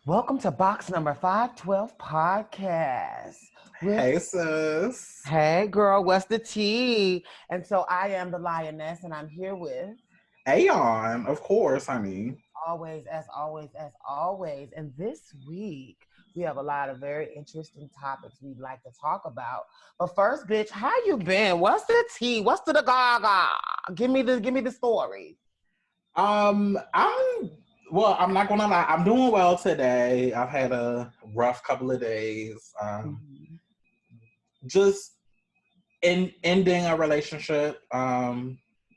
Welcome to box number 512 podcast. Hey, sis. Hey girl, what's the tea? And so I am the Lioness, and I'm here with Aeon, of course, honey. always. And this week we have a lot of very interesting topics we'd like to talk about. But first, bitch, how you been? What's the tea? What's to the gaga? Give me the story. I'm I'm not gonna lie, I'm doing well today. I've had a rough couple of days. Just ending a relationship,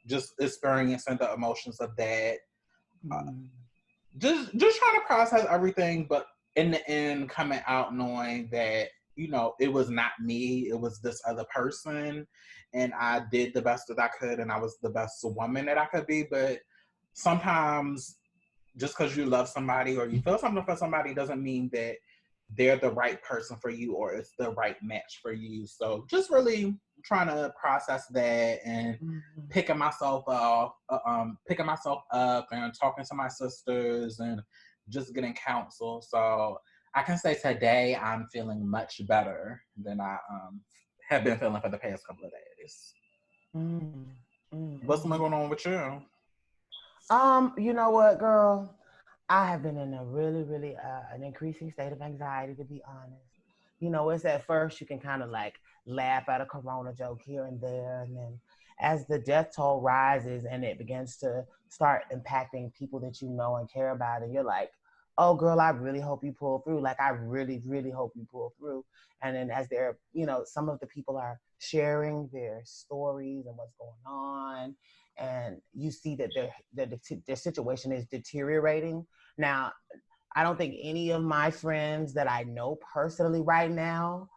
just experiencing the emotions of that. Just trying to process everything, but in the end coming out knowing that, it was not me, it was this other person, and I did the best that I could, and I was the best woman that I could be. But sometimes just because you love somebody or you feel something for somebody doesn't mean that they're the right person for you or it's the right match for you. So just really trying to process that and picking myself up and talking to my sisters and just getting counsel. So I can say today I'm feeling much better than I have been feeling for the past couple of days. What's going on with you? You know what, girl? I have been in a really an increasing state of anxiety, to be honest. You know, it's at first you can kind of like laugh at a corona joke here and there, and then as the death toll rises and it begins to start impacting people that you know and care about, and you're like, oh girl, I really hope you pull through. Like, I really hope you pull through. And then as they're, some of the people are sharing their stories and what's going on, and you see that their situation is deteriorating. Now, I don't think any of my friends that I know personally right now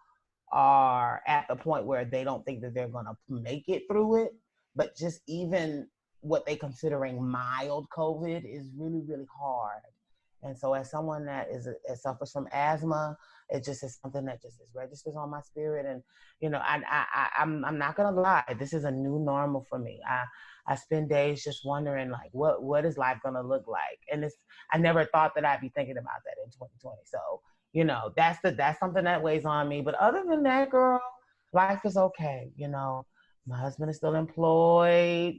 are at the point where they don't think that they're going to make it through it. But just even what they considering mild COVID is really hard. And so as someone that suffers from asthma, it just is something that just is registers on my spirit. And, I'm not going to lie, this is a new normal for me. I spend days just wondering, like, what is life going to look like? And I never thought that I'd be thinking about that in 2020. So, that's something that weighs on me. But other than that, girl, life is okay. My husband is still employed,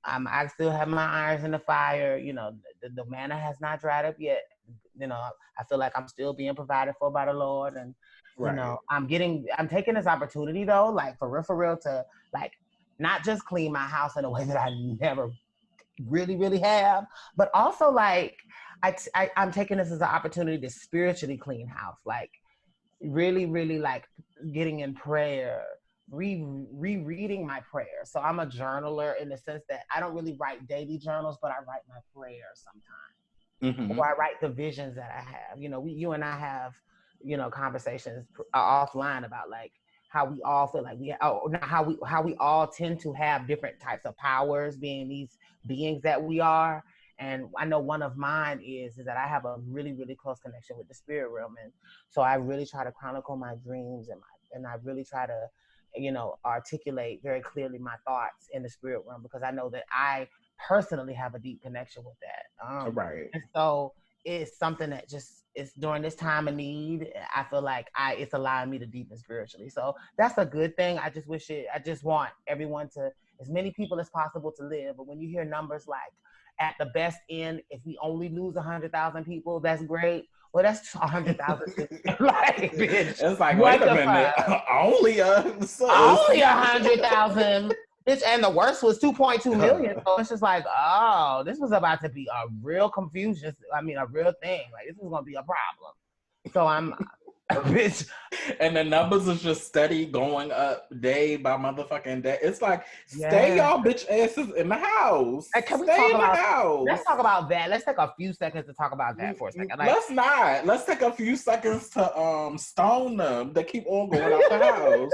I still have my irons in the fire. The manna has not dried up yet. I feel like I'm still being provided for by the Lord. And, Right. I'm taking this opportunity though, like for real to like, not just clean my house in a way that I never really have, but also like, I'm taking this as an opportunity to spiritually clean house. Like really like getting in prayer, rereading my prayers. So I'm a journaler in the sense that I don't really write daily journals, but I write my prayers sometimes. Or I write the visions that I have. You and I have, conversations offline about like how we all feel like how we all tend to have different types of powers, being these beings that we are. And I know one of mine is that I have a really close connection with the spirit realm, and so I really try to chronicle my dreams and I really try to, articulate very clearly my thoughts in the spirit realm, because I know that I personally have a deep connection with that. Right. And so it's something that just is during this time of need. I feel like it's allowing me to deepen spiritually. So that's a good thing. I just want everyone to, as many people as possible to live. But when you hear numbers like at the best end, if we only lose 100,000 people, that's great. Well, that's 100,000. Like, bitch, it's like, wait a minute, only 100,000. And the worst was 2.2 million. So it's just like, oh, this was about to be a real confusion. I mean, a real thing. Like, this was going to be a problem. So I'm, bitch. And the numbers is just steady going up day by motherfucking day. It's like, stay y'all bitch asses in the house. Can we talk about the house? Let's talk about that. Let's take a few seconds to talk about that for a second. Like, let's not. Let's take a few seconds to stone them that keep on going out the house.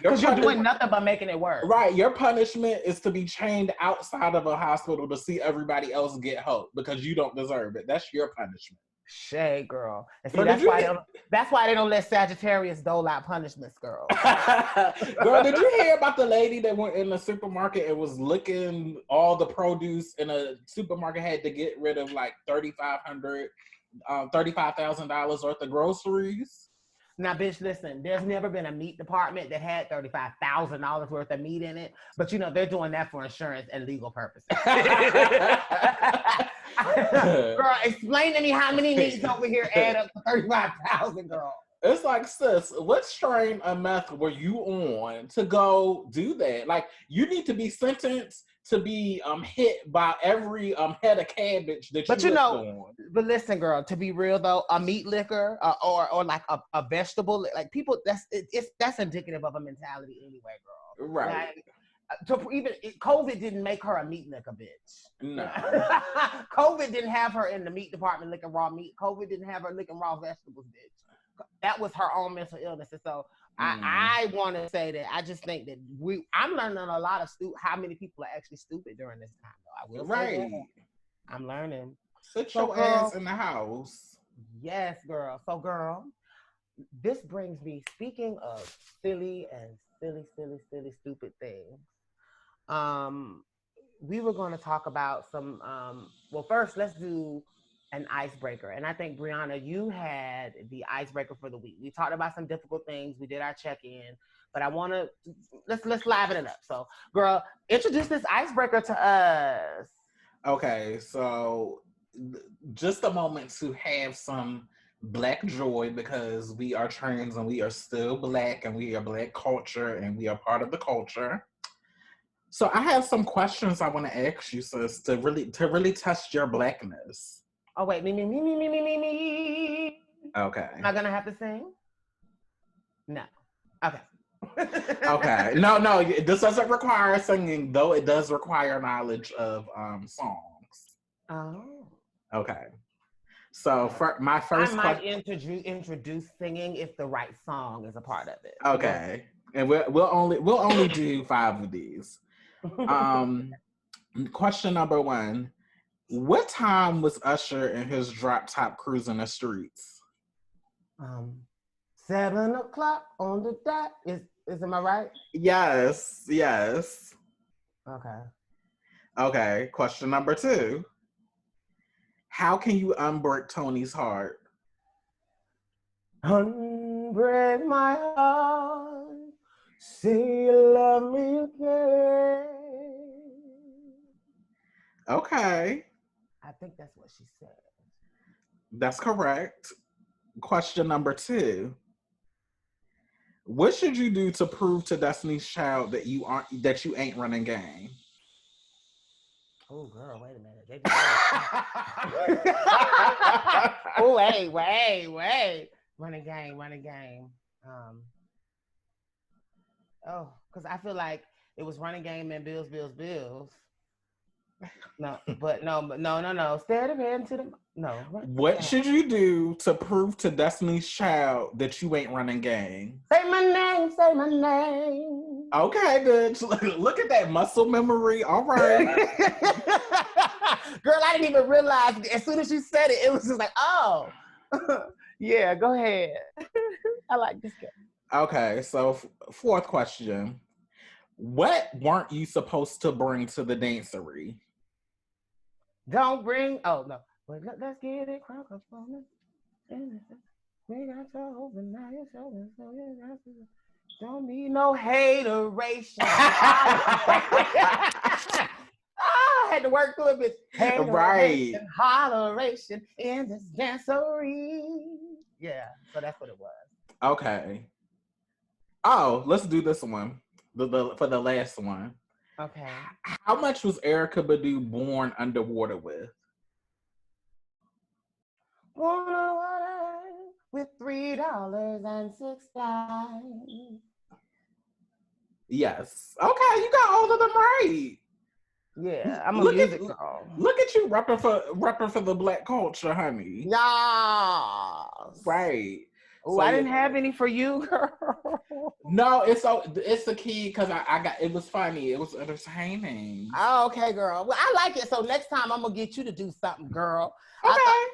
Because you're doing nothing but making it work. Right. Your punishment is to be chained outside of a hospital to see everybody else get hope because you don't deserve it. That's your punishment. Shade, girl. And see, that's why they don't let Sagittarius dole out punishments, girl. Girl, did you hear about the lady that went in the supermarket and was looking all the produce in a supermarket, had to get rid of like 3,500 $35,000 worth of groceries. Now, bitch, listen, there's never been a meat department that had $35,000 worth of meat in it, but you know, they're doing that for insurance and legal purposes. Girl, explain to me how many meats over here add up to 35,000, girl. It's like, sis, what strain of meth were you on to go do that? Like, you need to be sentenced to be hit by every head of cabbage that but you know, but listen, girl, to be real though, a meat liquor or like a vegetable, like people, that's indicative of a mentality anyway, girl. Right. Like, COVID didn't make her a meat liquor bitch. No. COVID didn't have her in the meat department licking raw meat. COVID didn't have her licking raw vegetables, bitch. That was her own mental illness. And so I want to say that I just think that I'm learning a lot of how many people are actually stupid during this time, though. I will say that. I'm learning. Sit your ass in the house. Yes, girl. So, girl, this brings me, speaking of silly, stupid things. We were going to talk about some, well, first, let's do an icebreaker. And I think, Brianna, you had the icebreaker for the week. We talked about some difficult things. We did our check-in, but I want to, let's liven it up. So, girl, introduce this icebreaker to us. Okay, so just a moment to have some Black joy, because we are trans and we are still Black and we are Black culture and we are part of the culture. So I have some questions I want to ask you, sis, to really test your Blackness. Oh, wait, me. Okay. Am I going to have to sing? No. Okay. Okay. No, this doesn't require singing, though it does require knowledge of songs. Oh. Okay. So for my first I might introduce singing if the right song is a part of it. Okay. And we'll only do 5 of these. Question number 1. What time was Usher in his drop top cruising the streets? 7 o'clock on the dot. Am I right? Yes. Okay. Question number 2. How can you unbreak Tony's heart? Unbreak my heart. Say you love me again. Okay. I think that's what she said. That's correct. Question number 2. What should you do to prove to Destiny's Child that you ain't running game? Oh, girl, wait a minute. Oh, wait. Running game. Because I feel like it was running game and bills. No. Stare into the no. What should you do to prove to Destiny's Child that you ain't running game? Say my name. Okay, bitch. Look at that muscle memory. All right. Girl, I didn't even realize as soon as you said it, it was just like, oh. Yeah, go ahead. I like this guy. Okay, so 4th question. What weren't you supposed to bring to the dancery? Don't bring, oh no. But let's get it crunk up on it. We got your open now, you're showing, so you got to. Don't need no hateration. I had to work through it, bitch. Hateration, right. Holleration in this dancery. Yeah, so that's what it was. Okay. Oh, let's do this one. For the last one. Okay. How much was Erykah Badu born underwater with? Born underwater with $3.06. Yes. Okay, you got all of them right. Yeah, I'm a music girl. Look at you repping for the Black culture, honey. Yes. Right. Oh, so, I didn't have any for you, girl. No, it's the key because it was funny. It was entertaining. Oh, okay, girl. Well, I like it. So next time I'm gonna get you to do something, girl. Okay.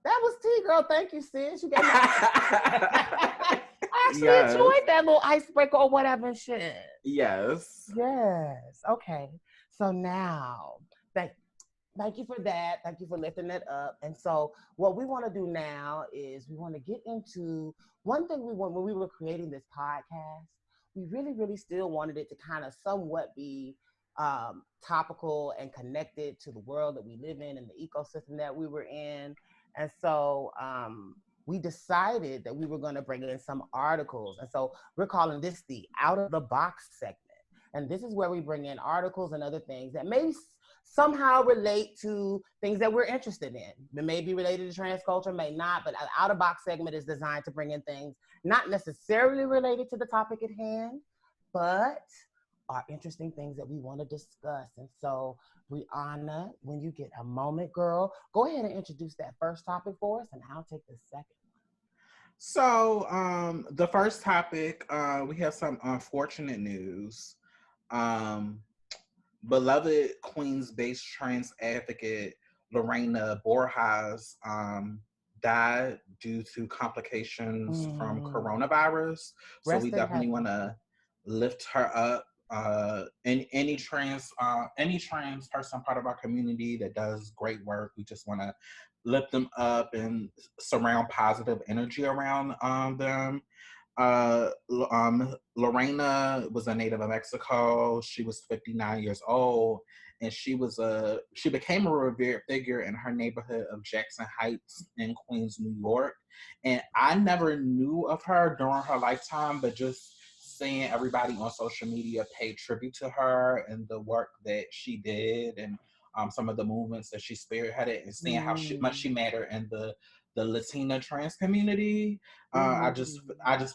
That was tea, girl. Thank you, sis. You got I actually enjoyed that little icebreaker or whatever shit. Yes. Okay. So now, Thank you for that. Thank you for lifting that up. And so, what we want to do now is we want to get into one thing we want when we were creating this podcast. We really, really still wanted it to kind of somewhat be topical and connected to the world that we live in and the ecosystem that we were in. And so, we decided that we were going to bring in some articles. And so, we're calling this the out of the box segment. And this is where we bring in articles and other things that may somehow relate to things that we're interested in. It may be related to trans culture, may not, but an out of box segment is designed to bring in things not necessarily related to the topic at hand, but are interesting things that we want to discuss. And so, Brianna, when you get a moment, girl, go ahead and introduce that first topic for us, and I'll take the second. So, the first topic, we have some unfortunate news. Um, Beloved Queens-based trans advocate Lorena Borjas died due to complications from coronavirus. So we Rest in definitely want peace. to lift her up. And any trans person part of our community that does great work, we just want to lift them up and surround positive energy around them. Lorena was a native of Mexico. She was 59 years old, and she became a revered figure in her neighborhood of Jackson Heights in Queens, New York. And I never knew of her during her lifetime, but just seeing everybody on social media pay tribute to her and the work that she did, and some of the movements that she spearheaded, and seeing how much she mattered in the Latina trans community. I just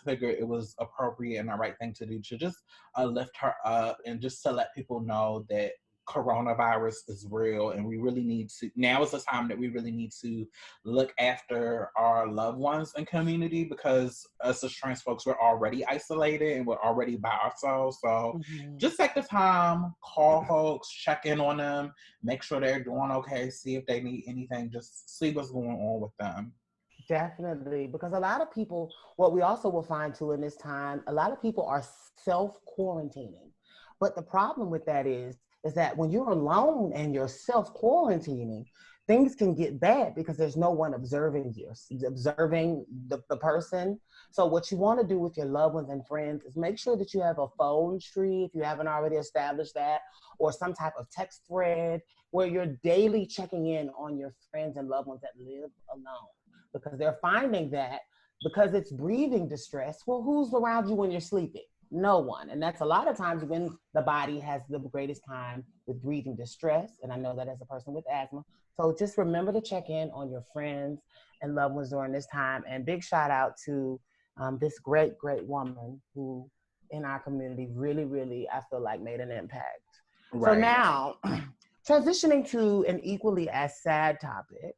figured it was appropriate and the right thing to do to just lift her up and just to let people know that coronavirus is real, and we really need to, now is the time that we really need to look after our loved ones and community, because us as trans folks, we're already isolated and we're already by ourselves. So just take the time, call folks, check in on them, make sure they're doing okay, see if they need anything, just see what's going on with them. Definitely, because a lot of people, what we also will find too in this time, a lot of people are self quarantining. But the problem with that is that when you're alone and you're self quarantining, things can get bad because there's no one observing you, observing the person. So what you want to do with your loved ones and friends is make sure that you have a phone tree if you haven't already established that, or some type of text thread where you're daily checking in on your friends and loved ones that live alone, because they're finding that because it's breathing distress. Well, who's around you when you're sleeping? No one. And that's a lot of times when the body has the greatest time with breathing distress. And I know that as a person with asthma. So just remember to check in on your friends and loved ones during this time. And big shout out to this great, great woman who in our community really, really, I feel like made an impact. So Right. now, transitioning to an equally as sad topic,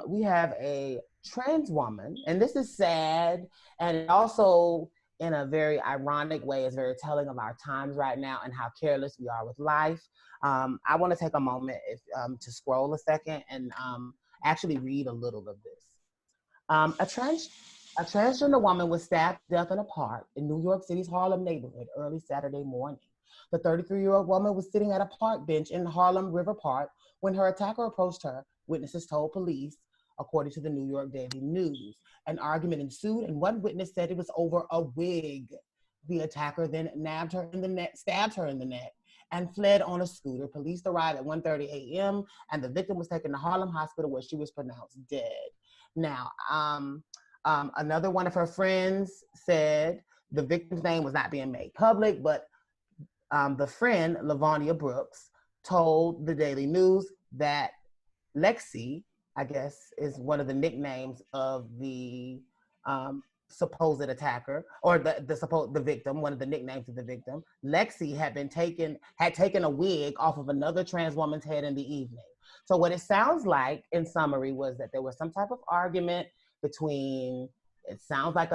we have a trans woman, and this is sad, and it also, in a very ironic way, is very telling of our times right now and how careless we are with life. I want to take a moment to scroll a second and actually read a little of this. Um, a, trans, a transgender woman was stabbed to death in a park in New York City's Harlem neighborhood early Saturday morning. The 33-year-old woman was sitting at a park bench in Harlem River Park when her attacker approached her, witnesses told police, according to the New York Daily News. An argument ensued, and one witness said it was over a wig. The attacker then nabbed her in the neck, stabbed her in the neck, and fled on a scooter. Police arrived at 1:30 a.m., and the victim was taken to Harlem Hospital where she was pronounced dead. Now, another one of her friends said the victim's name was not being made public, but the friend, Lavonia Brooks, told the Daily News that Lexi, I guess, is one of the nicknames of the supposed attacker, or the victim, one of the nicknames of the victim. Lexi had taken a wig off of another trans woman's head in the evening. So what it sounds like, in summary, was that there was some type of argument between, it sounds like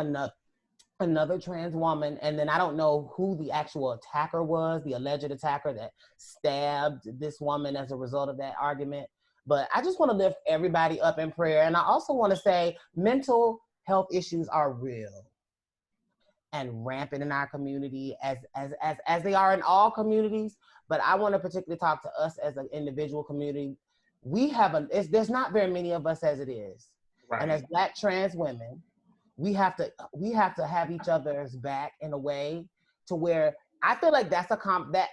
another trans woman, and then I don't know who the actual attacker was, the alleged attacker that stabbed this woman as a result of that argument. But I just want to lift everybody up in prayer. And I also want to say mental health issues are real. and rampant in our community as they are in all communities. But I want to particularly talk to us as an individual community. There's not very many of us as it is. And as Right. Black trans women, we have to have each other's back in a way to where I feel like that's a comp that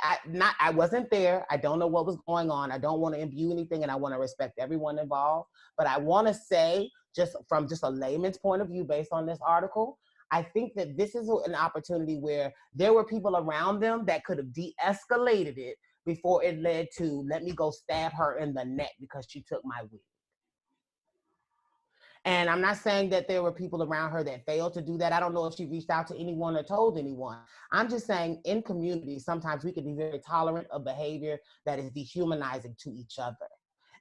I wasn't there. I don't know what was going on. I don't want to imbue anything, and I want to respect everyone involved. But I want to say, just from just a layman's point of view, based on this article, I think that this is an opportunity where there were people around them that could have de-escalated it before it led to, let me go stab her in the neck because she took my wig. And I'm not saying that there were people around her that failed to do that. I don't know if she reached out to anyone or told anyone. I'm just saying, in community, sometimes we can be very tolerant of behavior that is dehumanizing to each other.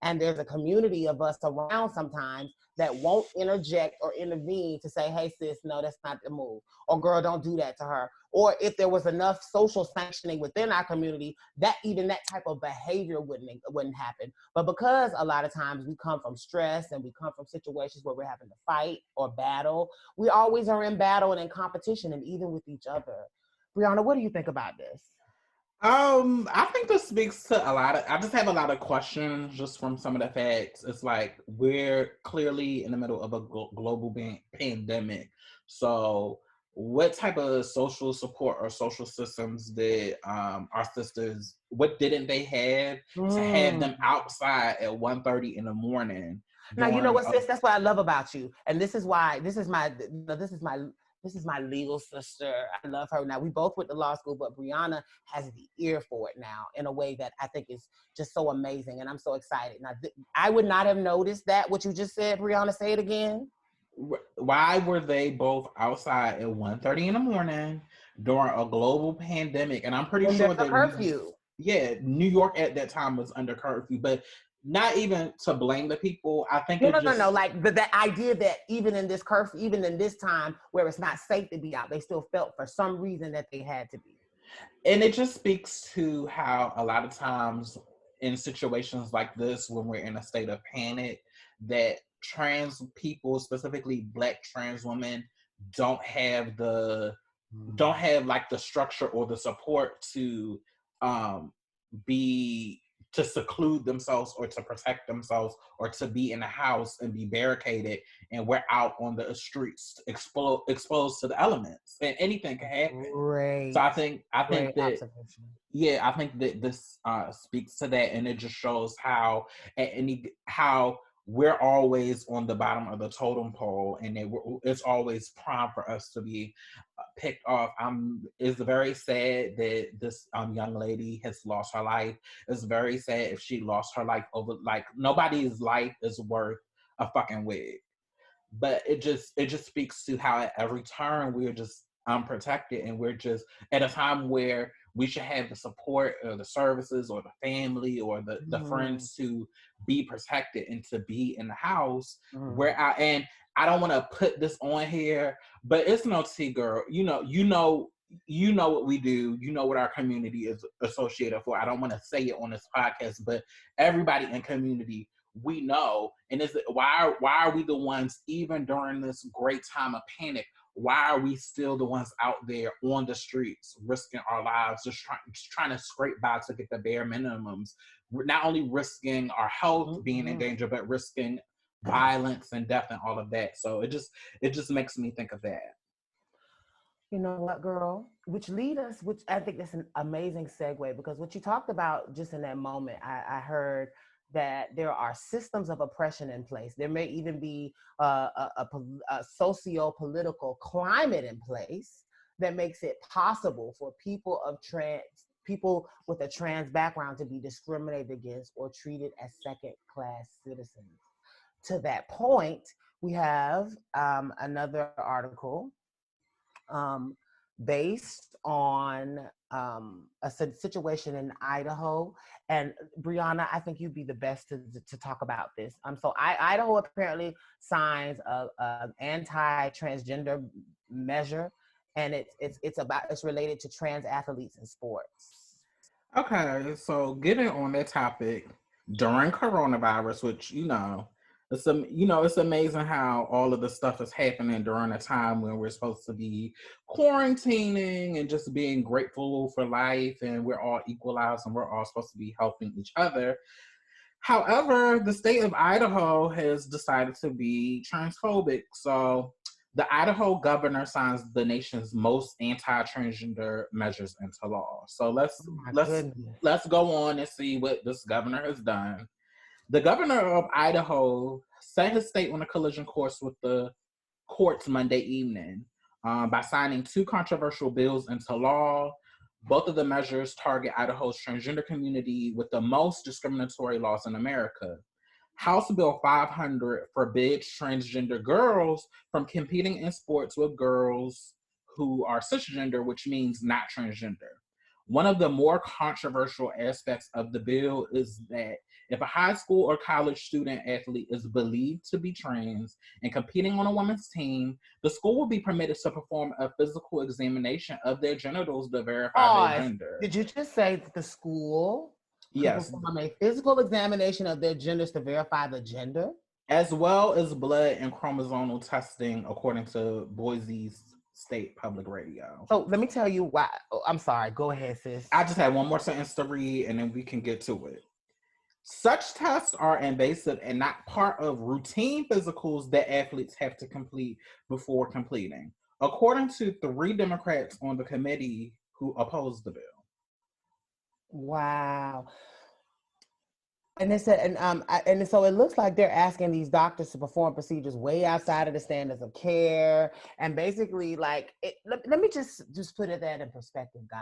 And there's a community of us around sometimes that won't interject or intervene to say, hey, sis, no, that's not the move. Or girl, don't do that to her. Or if there was enough social sanctioning within our community, that even that type of behavior wouldn't happen. But because a lot of times we come from stress and we come from situations where we're having to fight or battle, we always are in battle and in competition, and even with each other. Brianna, what do you think about this? I think this speaks to a lot of. I just have a lot of questions just from some of the facts. It's like we're clearly in the middle of a global pandemic. So, what type of social support or social systems did our sisters? What didn't they have to have them outside at 1:30 in the morning Now, you know during? what, sis? That's what I love about you. And this is why, this is my legal sister. I love her. Now, we both went to law school, but Brianna has the ear for it now in a way that I think is just so amazing. And I'm so excited. Now, I would not have noticed that, what you just said, Brianna. Say it again. Why were they both outside at 1:30 in the morning during a global pandemic? And I'm pretty When there's sure a that curfew. New York at that time was under curfew, but not even to blame the people. I think No, it no, no, no. just Like the idea that even in this curfew, even in this time where it's not safe to be out, they still felt for some reason that they had to be. and it just speaks to how a lot of times in situations like this when we're in a state of panic that trans people, specifically Black trans women, don't have the don't have like the structure or the support to um be to seclude themselves or to protect themselves or to be in a house and be barricaded, and we're out on the streets exposed to the elements and anything can happen. So Great, I think great that observation. yeah, I think that this speaks to that, and it just shows how at any how we're always on the bottom of the totem pole, and it's always prime for us to be picked off. It's very sad that this young lady has lost her life. It's very sad if she lost her life over like nobody's life is worth a fucking wig. But it just speaks to how at every turn we're just unprotected, and we're just at a time where we should have the support or the services or the family or the Mm, friends to be protected and to be in the house mm. where I don't want to put this on here, but it's no tea, girl. You know what we do. You know what our community is associated for. I don't want to say it on this podcast, but everybody in community, we know. And is it why are we the ones, even during this great time of panic, why are we still the ones out there on the streets risking our lives, just trying to scrape by to get the bare minimums? We're not only risking our health being in Mm-mm. danger, but risking violence and death and all of that. So it just makes me think of that. You know what, girl? Which I think that's an amazing segue, because what you talked about just in that moment, I heard that there are systems of oppression in place. There may even be a socio-political climate in place that makes it possible for people with a trans background to be discriminated against or treated as second-class citizens. To that point, we have another article um, based on a situation in Idaho. And Brianna, I think you'd be the best to talk about this. Idaho apparently signs a anti-transgender measure, and it's related to trans athletes in sports. Okay, so getting on that topic during coronavirus, which It's amazing how all of the stuff is happening during a time when we're supposed to be quarantining and just being grateful for life, and we're all equalized and we're all supposed to be helping each other. However, the state of Idaho has decided to be transphobic. So the Idaho governor signs the nation's most anti-transgender measures into law. So let's Oh my let's goodness. let's go on and see what this governor has done. The governor of Idaho set his state on a collision course with the courts Monday evening by signing two controversial bills into law. Both of the measures target Idaho's transgender community with the most discriminatory laws in America. House Bill 500 forbids transgender girls from competing in sports with girls who are cisgender, which means not transgender. One of the more controversial aspects of the bill is that if a high school or college student athlete is believed to be trans and competing on a women's team, the school will be permitted to perform a physical examination of their genitals to verify their Pause. gender. Did you just say that the school could Yes, perform a physical examination of their genders to verify the gender? as well as blood and chromosomal testing, according to Boise State Public Radio. So let me tell you why. Oh, I'm sorry. Go ahead, sis. I just had one more sentence to read and then we can get to it. Such tests are invasive and not part of routine physicals that athletes have to complete before completing, according to three Democrats on the committee who opposed the bill. Wow. And they said, and so it looks like they're asking these doctors to perform procedures way outside of the standards of care, and basically, let me just put that in perspective, guys.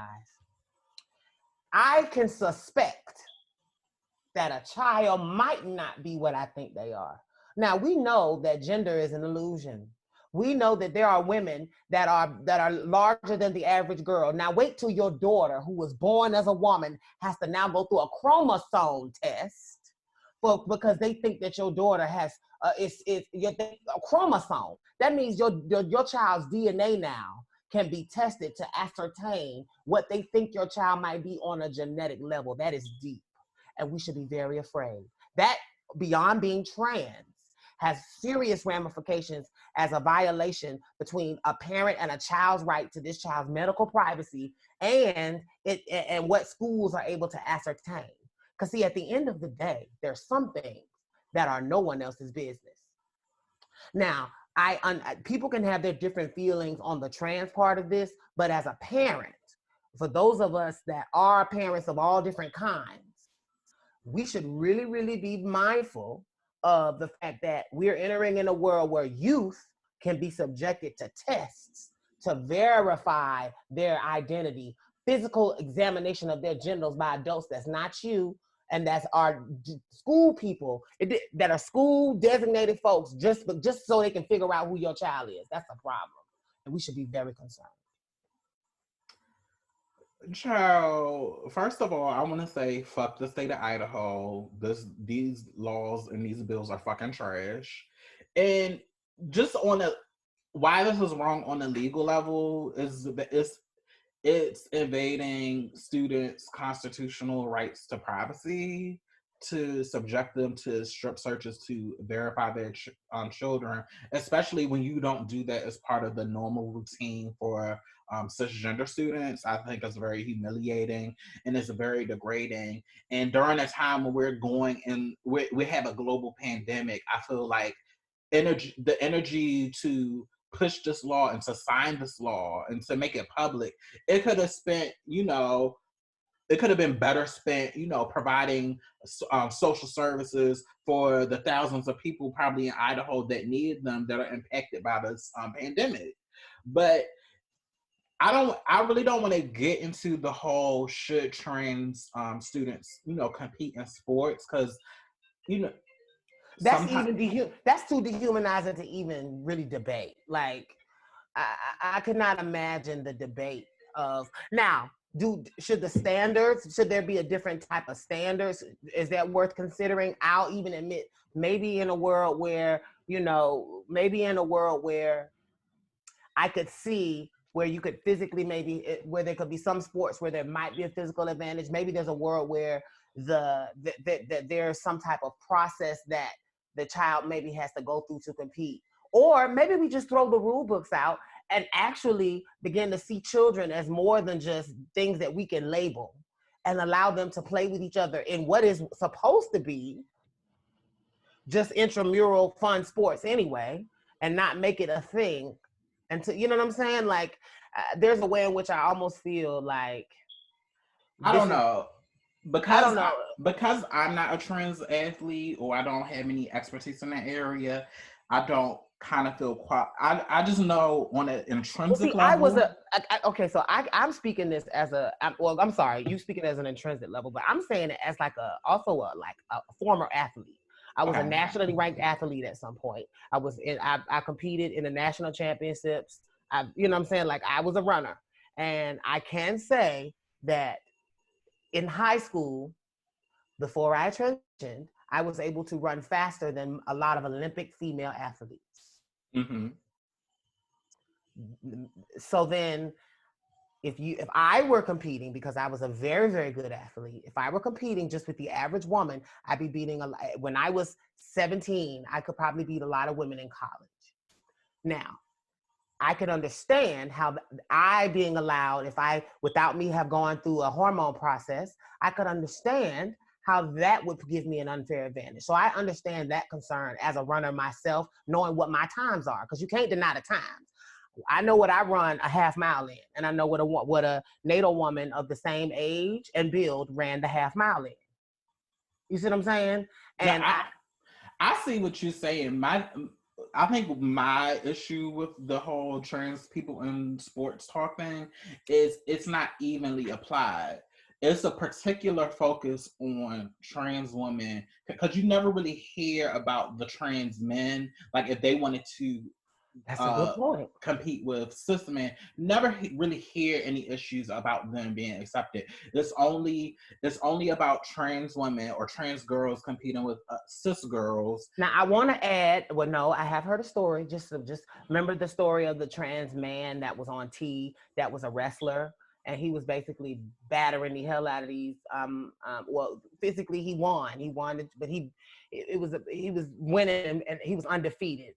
I can suspect that a child might not be what I think they are. Now we know that gender is an illusion. We know that there are women that are larger than the average girl. Now wait till your daughter, who was born as a woman, has to now go through a chromosome test, because they think that your daughter has a chromosome. That means your child's DNA now can be tested to ascertain what they think your child might be on a genetic level. That is deep. And we should be very afraid. That, beyond being trans, has serious ramifications as a violation between a parent and a child's right to this child's medical privacy, and what schools are able to ascertain. Because see, at the end of the day, there's some things that are no one else's business. Now, people can have their different feelings on the trans part of this, but as a parent, for those of us that are parents of all different kinds, we should really, really be mindful of the fact that we're entering in a world where youth can be subjected to tests to verify their identity, physical examination of their genitals by adults that's not you, and that's our school people that are school designated folks, just so they can figure out who your child is. That's a problem, and we should be very concerned. Child, first of all, I want to say fuck the state of Idaho. These laws and these bills are fucking trash. And just on a why this is wrong on a legal level is that it's invading students' constitutional rights to privacy, to subject them to strip searches to verify their children, especially when you don't do that as part of the normal routine for cisgender students. I think it's very humiliating and it's very degrading. And during a time when we're going and we have a global pandemic, I feel like the energy to push this law and to sign this law and to make it public, it could have spent, it could have been better spent, providing social services for the thousands of people probably in Idaho that need them, that are impacted by this pandemic. But I really don't want to get into the whole should trans students, compete in sports, because, That's sometimes that's too dehumanizing to even really debate. Like, I could not imagine the debate of now. Should there be a different type of standards? Is that worth considering? I'll even admit, maybe in a world where I could see where you could physically, where there could be some sports where there might be a physical advantage. Maybe there's a world where that there's some type of process that the child maybe has to go through to compete. Or maybe we just throw the rule books out and actually begin to see children as more than just things that we can label, and allow them to play with each other in what is supposed to be just intramural fun sports anyway, and not make it a thing. And to, you know what I'm saying? Like, there's a way in which I almost feel like I this don't is, know. I don't know. Because I'm not a trans athlete, or I don't have any expertise in that area, I don't kind of feel I just know on an Well, intrinsic see, I was level. okay. So I'm speaking this as well, I'm sorry, you speaking as an intrinsic level, but I'm saying it as like a former athlete. I was a Okay. nationally ranked athlete at some point. I competed in the national championships. You know what I'm saying? Like, I was a runner. And I can say that in high school, before I transitioned, I was able to run faster than a lot of Olympic female athletes. Mm-hmm. So then, if I were competing, because I was a very, very good athlete, if I were competing just with the average woman, I'd be beating when I was 17, I could probably beat a lot of women in college. Now, I could understand how I being allowed, without me have gone through a hormone process, I could understand how that would give me an unfair advantage. So I understand that concern as a runner myself, knowing what my times are, because you can't deny the times. I know what I run a half mile in, and I know what a NATO woman of the same age and build ran the half mile in. You see what I'm saying? Now, And I see what you're saying. I think my issue with the whole trans people in sports talk thing is it's not evenly applied. It's a particular focus on trans women, because you never really hear about the trans men. Like, if they wanted to that's a good point. compete with cis men, never really hear any issues about them being accepted. It's only about trans women or trans girls competing with cis girls. Now I want to add. Well, no, I have heard a story. Just remember the story of the trans man that was on T, that was a wrestler, and he was basically battering the hell out of these. Well, physically he won. He won, but he was winning, and he was undefeated.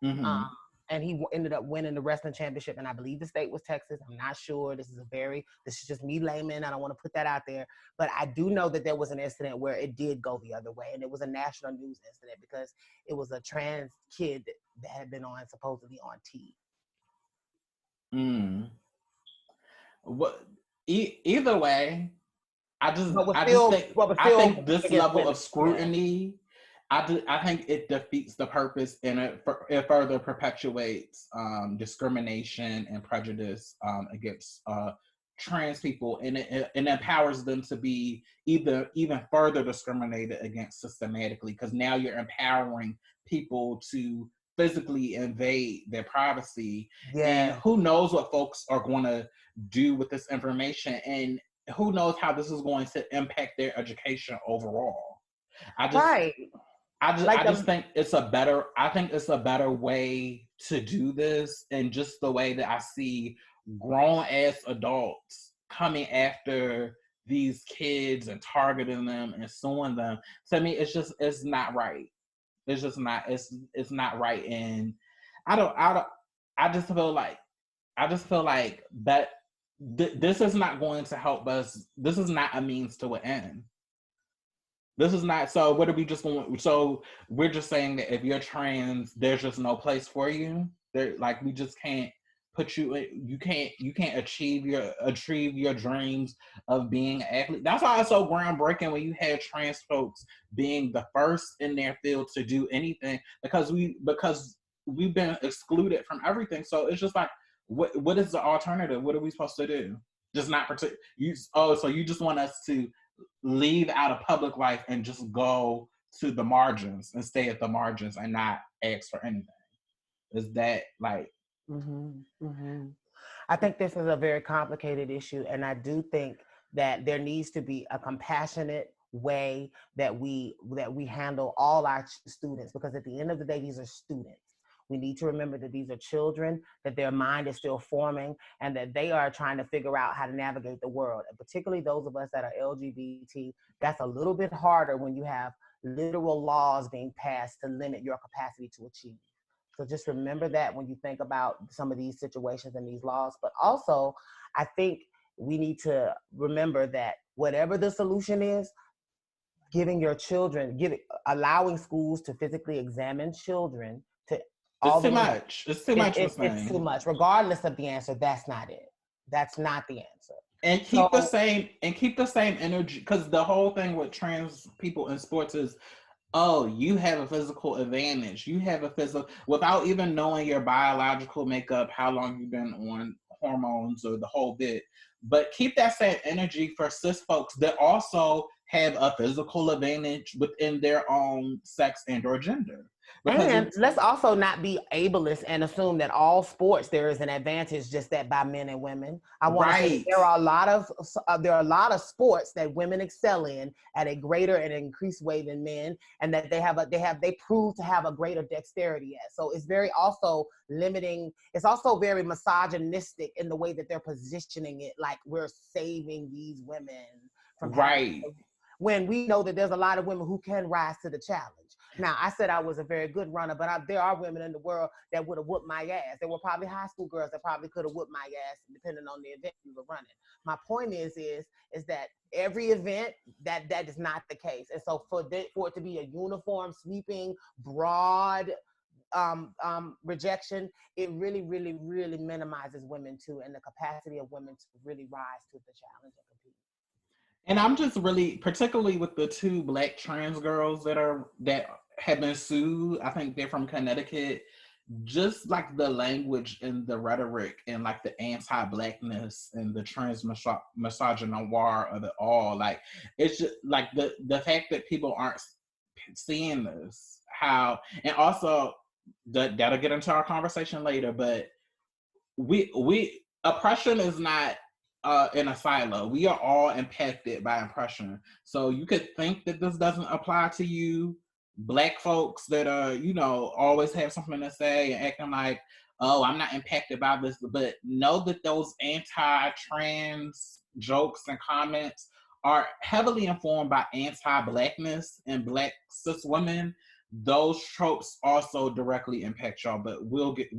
Mm-hmm. Um, and he ended up winning the wrestling championship. And I believe the state was Texas. I'm not sure. This is just me layman. I don't want to put that out there. But I do know that there was an incident where it did go the other way. And it was a national news incident because it was a trans kid that had been supposedly on T. Mm. What? Either way, But was I just still, think but was I still think this against level women. of Yeah. scrutiny, I think it defeats the purpose, and it further perpetuates discrimination and prejudice against trans people, and it empowers them to be even further discriminated against systematically, because now you're empowering people to physically invade their privacy. And Yeah. who knows what folks are going to do with this information, and who knows how this is going to impact their education overall. I just Right. I Like just think it's a better way to do this, and just the way that I see grown ass adults coming after these kids and targeting them and suing them. To me, it's not right. It's just not it's not right. And I don't I just feel like that this is not going to help us. This is not a means to an end. This is not. So what are we just going? So we're just saying that if you're trans, there's just no place for you. There, like, we just can't put you in. You can't achieve your dreams of being an athlete. That's why it's so groundbreaking when you have trans folks being the first in their field to do anything, because we've been excluded from everything. So it's just like, what is the alternative? What are we supposed to do? Just not protect you. Oh, so you just want us to leave out of public life and just go to the margins and stay at the margins and not ask for anything? Is that like? Mm-hmm, mm-hmm. I think this is a very complicated issue, and I do think that there needs to be a compassionate way that we handle all our students, because at the end of the day, these are students. We need to remember that these are children, that their mind is still forming, and that they are trying to figure out how to navigate the world. And particularly those of us that are LGBT, that's a little bit harder when you have literal laws being passed to limit your capacity to achieve. So just remember that when you think about some of these situations and these laws. But also, I think we need to remember that whatever the solution is, giving your children, allowing schools to physically examine children to all It's the too way, much. It's too much, Miss it's too May. much. Regardless of the answer, that's not it. That's not the answer. And So, keep the same energy, because the whole thing with trans people in sports is, oh, you have a physical advantage. You have a physical, without even knowing your biological makeup, how long you've been on hormones or the whole bit. But keep that same energy for cis folks that also have a physical advantage within their own sex and or gender. Because and it's let's also not be ableist and assume that all sports there is an advantage just that by men and women. I want to say that right, there are a lot of sports that women excel in at a greater and increased way than men, and that they prove to have a greater dexterity at. So it's very also limiting. It's also very misogynistic in the way that they're positioning it, like we're saving these women from having right. when we know that there's a lot of women who can rise to the challenge. Now, I said I was a very good runner, but there are women in the world that would have whooped my ass. There were probably high school girls that probably could have whooped my ass, depending on the event we were running. My point is that every event that is not the case, and so for it to be a uniform, sweeping, broad rejection, it really, really, really minimizes women too, and the capacity of women to really rise to the challenge and compete. And I'm just really, particularly with the two Black trans girls that have been sued. I think they're from Connecticut. Just like the language and the rhetoric and like the anti-blackness and the trans misogynoir of it all. Like, it's just like the fact that people aren't seeing this. How, and also that'll get into our conversation later, but we oppression is not in a silo. We are all impacted by oppression. So you could think that this doesn't apply to you, Black folks that are, always have something to say and acting like, oh, I'm not impacted by this, but know that those anti-trans jokes and comments are heavily informed by anti-Blackness and Black cis women. Those tropes also directly impact y'all, but we'll get to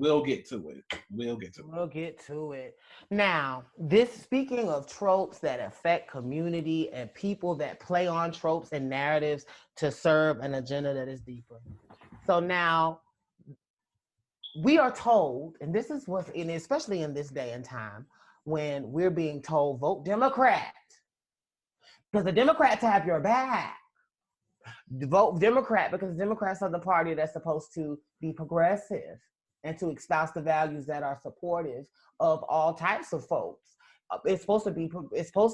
it. We'll get to it. Now, speaking of tropes that affect community and people that play on tropes and narratives to serve an agenda that is deeper. So now we are told, and this is what's in, especially in this day and time, when we're being told, vote Democrat, because the Democrats have your back. Vote Democrat because Democrats are the party that's supposed to be progressive and to espouse the values that are supportive of all types of folks. It's supposed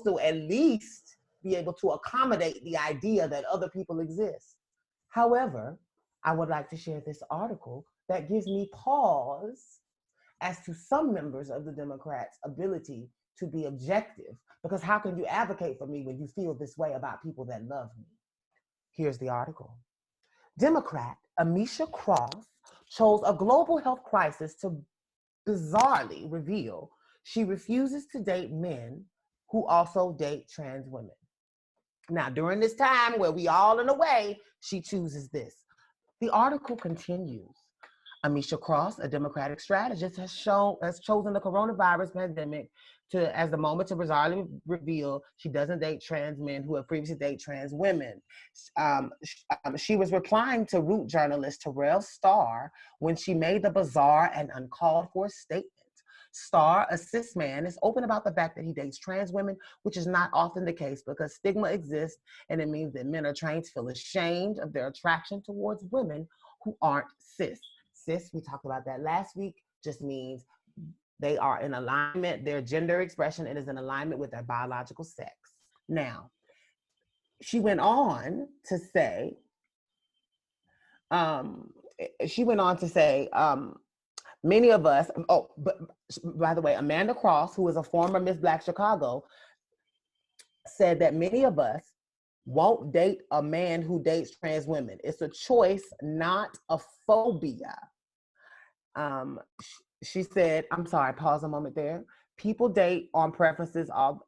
to at least be able to accommodate the idea that other people exist. However, I would like to share this article that gives me pause as to some members of the Democrats' ability to be objective, because how can you advocate for me when you feel this way about people that love me? Here's the article. Democrat Amisha Cross chose a global health crisis to bizarrely reveal she refuses to date men who also date trans women. Now, during this time where we all in a way, she chooses this. The article continues. Amisha Cross, a Democratic strategist, has chosen the coronavirus pandemic as the moment to bizarrely reveal she doesn't date trans men who have previously dated trans women. She was replying to Root journalist Terrell Starr when she made the bizarre and uncalled for statement. Starr, a cis man, is open about the fact that he dates trans women, which is not often the case because stigma exists, and it means that men are trained to feel ashamed of their attraction towards women who aren't cis. Cis, we talked about that last week, just means they are in alignment, their gender expression is in alignment with their biological sex. Now, she went on to say, many of us, but by the way, Amanda Cross, who is a former Miss Black Chicago, said that many of us won't date a man who dates trans women. It's a choice, not a phobia. She said, I'm sorry, pause a moment there. People date on preferences of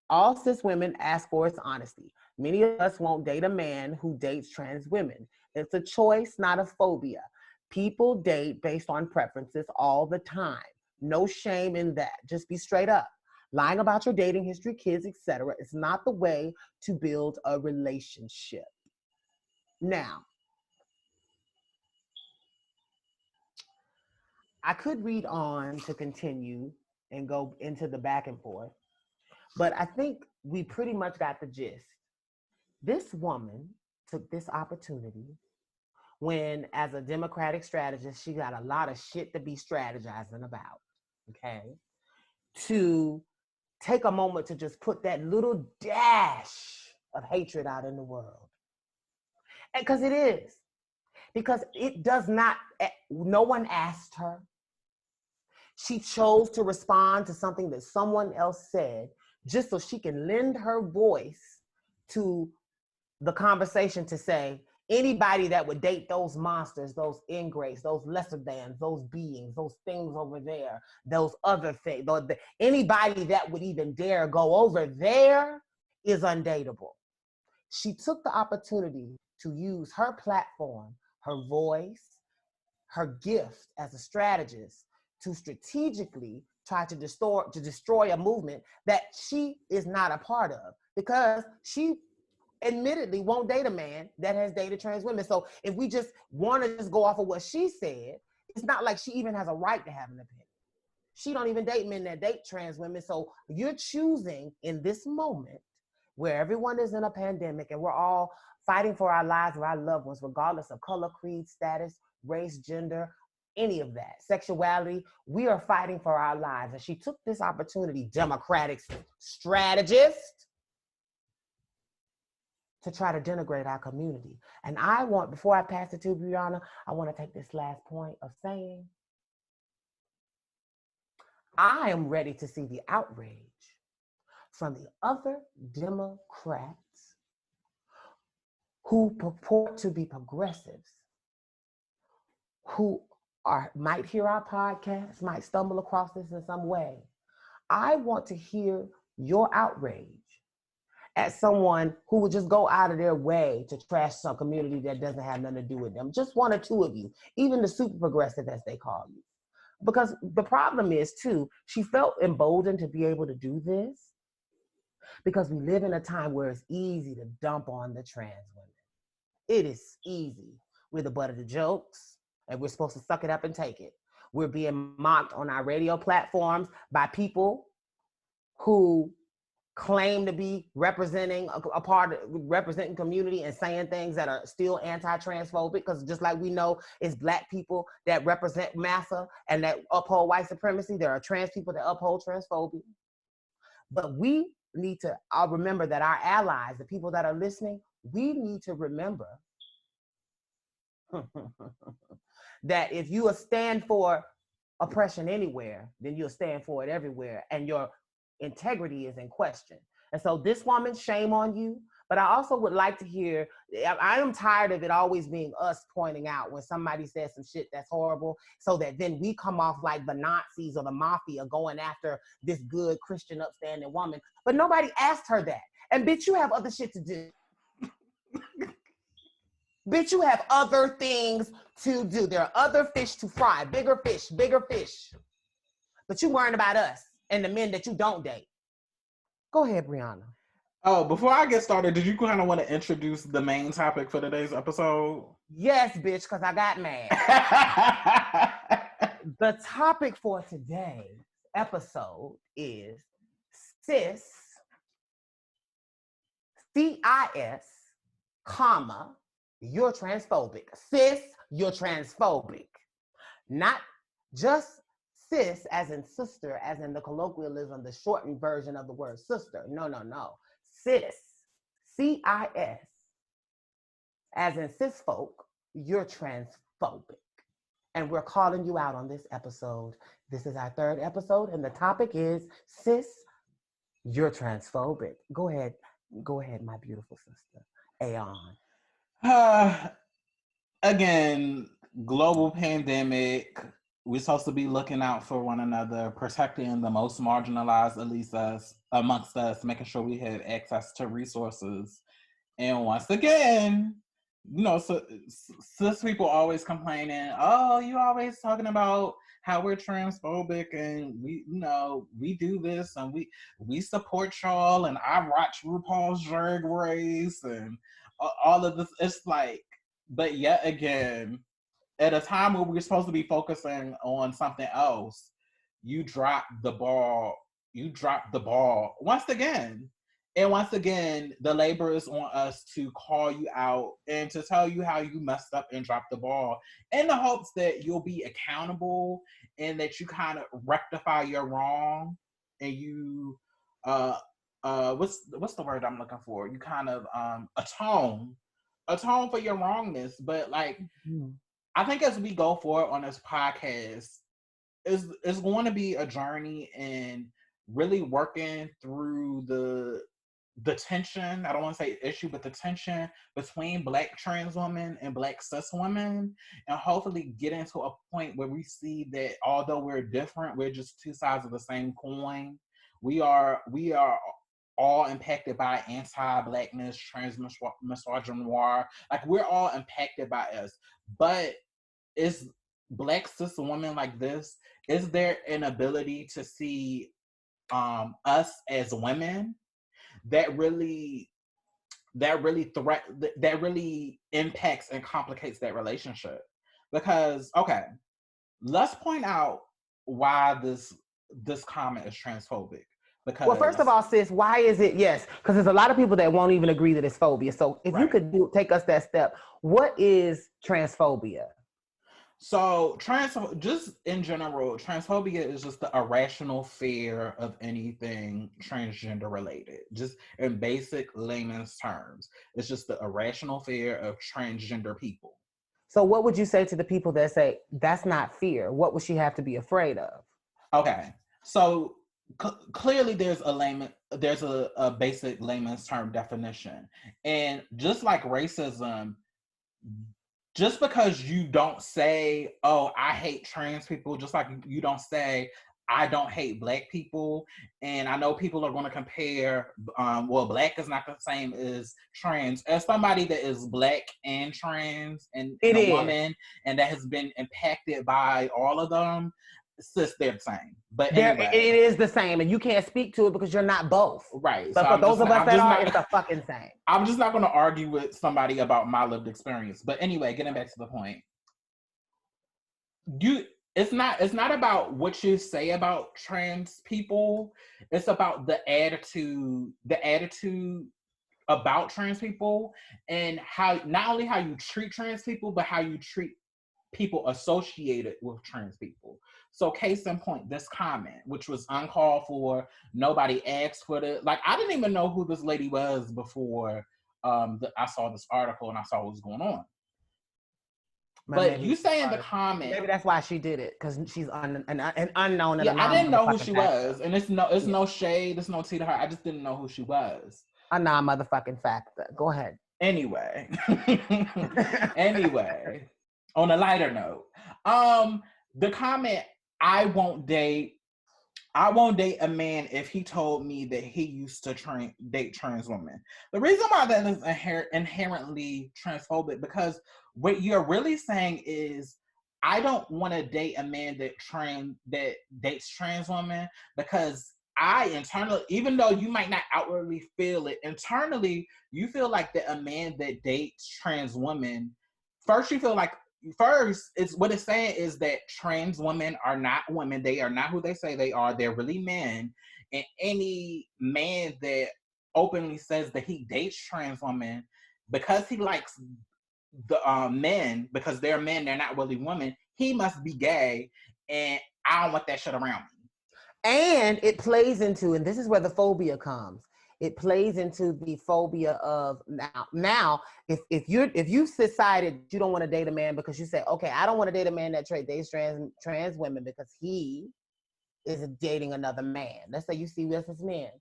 all cis women ask for is honesty. Many of us won't date a man who dates trans women. It's a choice, not a phobia. People date based on preferences all the time. No shame in that. Just be straight up. Lying about your dating history, kids, etc. is not the way to build a relationship. Now, I could read on to continue and go into the back and forth, but I think we pretty much got the gist. This woman took this opportunity when, as a Democratic strategist, she got a lot of shit to be strategizing about, okay, to take a moment to just put that little dash of hatred out in the world. And because it is, because it does not, no one asked her. She chose to respond to something that someone else said just so she can lend her voice to the conversation to say, anybody that would date those monsters, those ingrates, those lesser thans, those beings, those things over there, those other things, anybody that would even dare go over there is undateable. She took the opportunity to use her platform, her voice, her gift as a strategist to strategically try to destroy a movement that she is not a part of, because she admittedly won't date a man that has dated trans women. So if we just want to just go off of what she said, it's not like she even has a right to have an opinion. She don't even date men that date trans women. So you're choosing in this moment where everyone is in a pandemic and we're all fighting for our lives or our loved ones, regardless of color, creed, status, race, gender, any of that, sexuality, we are fighting for our lives. And she took this opportunity, Democratic strategist, to try to denigrate our community. And I want, before I pass it to Brianna, I want to take this last point of saying, I am ready to see the outrage from the other Democrats who purport to be progressives, who might hear our podcast, might stumble across this in some way. I want to hear your outrage at someone who would just go out of their way to trash some community that doesn't have nothing to do with them. Just one or two of you, even the super progressive, as they call you. Because the problem is, too, she felt emboldened to be able to do this because we live in a time where it's easy to dump on the trans women. It is easy. We're the butt of the jokes, and we're supposed to suck it up and take it. We're being mocked on our radio platforms by people who claim to be representing a part of representing community and saying things that are still anti-transphobic, because just like we know it's Black people that represent massa and that uphold white supremacy, there are trans people that uphold transphobia. But we need to remember that our allies, the people that are listening, we need to remember that if you stand for oppression anywhere, then you'll stand for it everywhere, and your integrity is in question. And so this woman, shame on you. But I also would like to hear, I am tired of it always being us pointing out when somebody says some shit that's horrible, so that then we come off like the Nazis or the mafia going after this good Christian upstanding woman. But nobody asked her that. And bitch, you have other shit to do. Bitch, you have other things to do. There are other fish to fry, bigger fish, bigger fish. But you worrying about us and the men that you don't date. Go ahead, Brianna. Oh, before I get started, did you kind of want to introduce the main topic for today's episode? Yes, bitch, because I got mad. The topic for today's episode is cis, C-I-S, comma, you're transphobic. Cis, you're transphobic. Not just cis as in sister, as in the colloquialism, the shortened version of the word sister. No. Cis, C-I-S, as in cis folk, you're transphobic. And we're calling you out on this episode. This is our third episode, and the topic is cis, you're transphobic. Go ahead, my beautiful sister, Aeon. Again, global pandemic. We're supposed to be looking out for one another, protecting the most marginalized, at least us, amongst us, making sure we have access to resources And once again, so cis people always complaining, oh, you always talking about how we're transphobic and we do this and we support y'all and I watch RuPaul's Drag Race and all of this. It's like, but yet again, at a time where we're supposed to be focusing on something else, you drop the ball. You drop the ball once again. And once again, the labor is on us to call you out and to tell you how you messed up and dropped the ball in the hopes that you'll be accountable and that you kind of rectify your wrong and you what's the word I'm looking for? You kind of atone for your wrongness. But like I think as we go forward on this podcast, it's going to be a journey and really working through the tension. I don't want to say issue, but the tension between Black trans women and Black cis women, and hopefully getting to a point where we see that although we're different, we're just two sides of the same coin. We are all impacted by anti-Blackness, trans misogynoir. Like we're all impacted by us, but is Black cis women like this, is there an ability to see us as women that really impacts and complicates that relationship? Because okay, let's point out why this comment is transphobic. Because well, first of all, sis, why is it? Yes, because there's a lot of people that won't even agree that it's phobia. So if you could take us that step, what is transphobia? So just in general, transphobia is just the irrational fear of anything transgender related. Just in basic layman's terms, it's just the irrational fear of transgender people. So what would you say to the people that say that's not fear? What would she have to be afraid of? Okay, so clearly there's a basic layman's term definition, and just like racism, just because you don't say, oh, I hate trans people, just like you don't say, I don't hate Black people. And I know people are going to compare, well, Black is not the same as trans. As somebody that is Black and trans and a woman, and that has been impacted by all of them, sis, they're the same. But anyway. It is the same, and you can't speak to it because you're not both. Right. But so for those of us that are, it's the fucking same. I'm just not going to argue with somebody about my lived experience. But anyway, getting back to the point, it's not about what you say about trans people. It's about the attitude about trans people, and how not only how you treat trans people, but how you treat people associated with trans people. So case in point, this comment, which was uncalled for, nobody asked for it. Like, I didn't even know who this lady was before I saw this article and I saw what was going on. But you say in the comment, maybe that's why she did it, because she's an unknown. Yeah, I didn't know who she was, and it's no shade, it's no tea to her. I just didn't know who she was. A non-motherfucking factor. Go ahead. Anyway, on a lighter note, the comment, I won't date a man if he told me that he used to date trans women. The reason why that is inherently transphobic, because what you're really saying is, I don't want to date a man that dates trans women, because I internally, even though you might not outwardly feel it, internally you feel like that a man that dates trans women, it's what it's saying is that trans women are not women. They are not who they say they are. They're really men. And any man that openly says that he dates trans women because he likes the men, because they're men, they're not really women, he must be gay. And I don't want that shit around me. And it plays into, and this is where the phobia comes. It plays into the phobia of now if you've decided you don't want to date a man because you say, okay, I don't want to date a man that dates trans women because he is dating another man. Let's say you see us as men.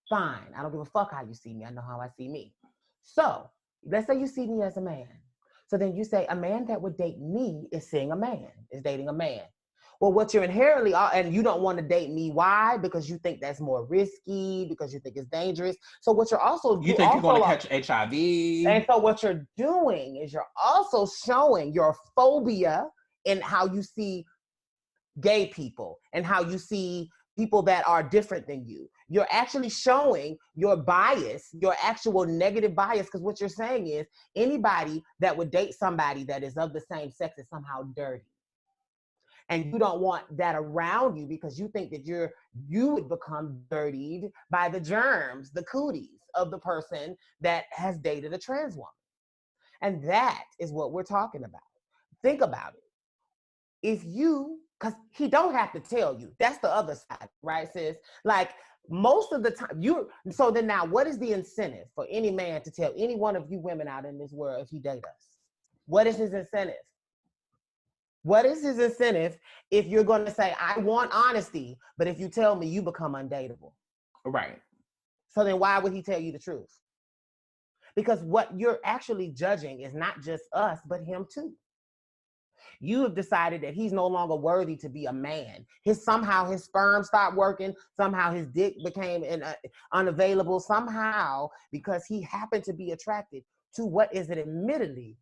Fine. I don't give a fuck how you see me. I know how I see me. So let's say you see me as a man. So then you say a man that would date me is dating a man. Well, what you're inherently, and you don't want to date me. Why? Because you think that's more risky, because you think it's dangerous. So what you're also You think you're going to catch HIV. And so what you're doing is you're also showing your phobia in how you see gay people and how you see people that are different than you. You're actually showing your bias, your actual negative bias, because what you're saying is anybody that would date somebody that is of the same sex is somehow dirty. And you don't want that around you because you think that you would become dirtied by the germs, the cooties of the person that has dated a trans woman. And that is what we're talking about. Think about it. If you, because he don't have to tell you. That's the other side, right, sis? Like most of the time, so then now what is the incentive for any man to tell any one of you women out in this world if he date us? What is his incentive? What is his incentive if you're going to say, I want honesty, but if you tell me, you become undateable? Right. So then why would he tell you the truth? Because what you're actually judging is not just us, but him too. You have decided that he's no longer worthy to be a man. Somehow his sperm stopped working. Somehow his dick became unavailable. Somehow, because he happened to be attracted to what is it admittedly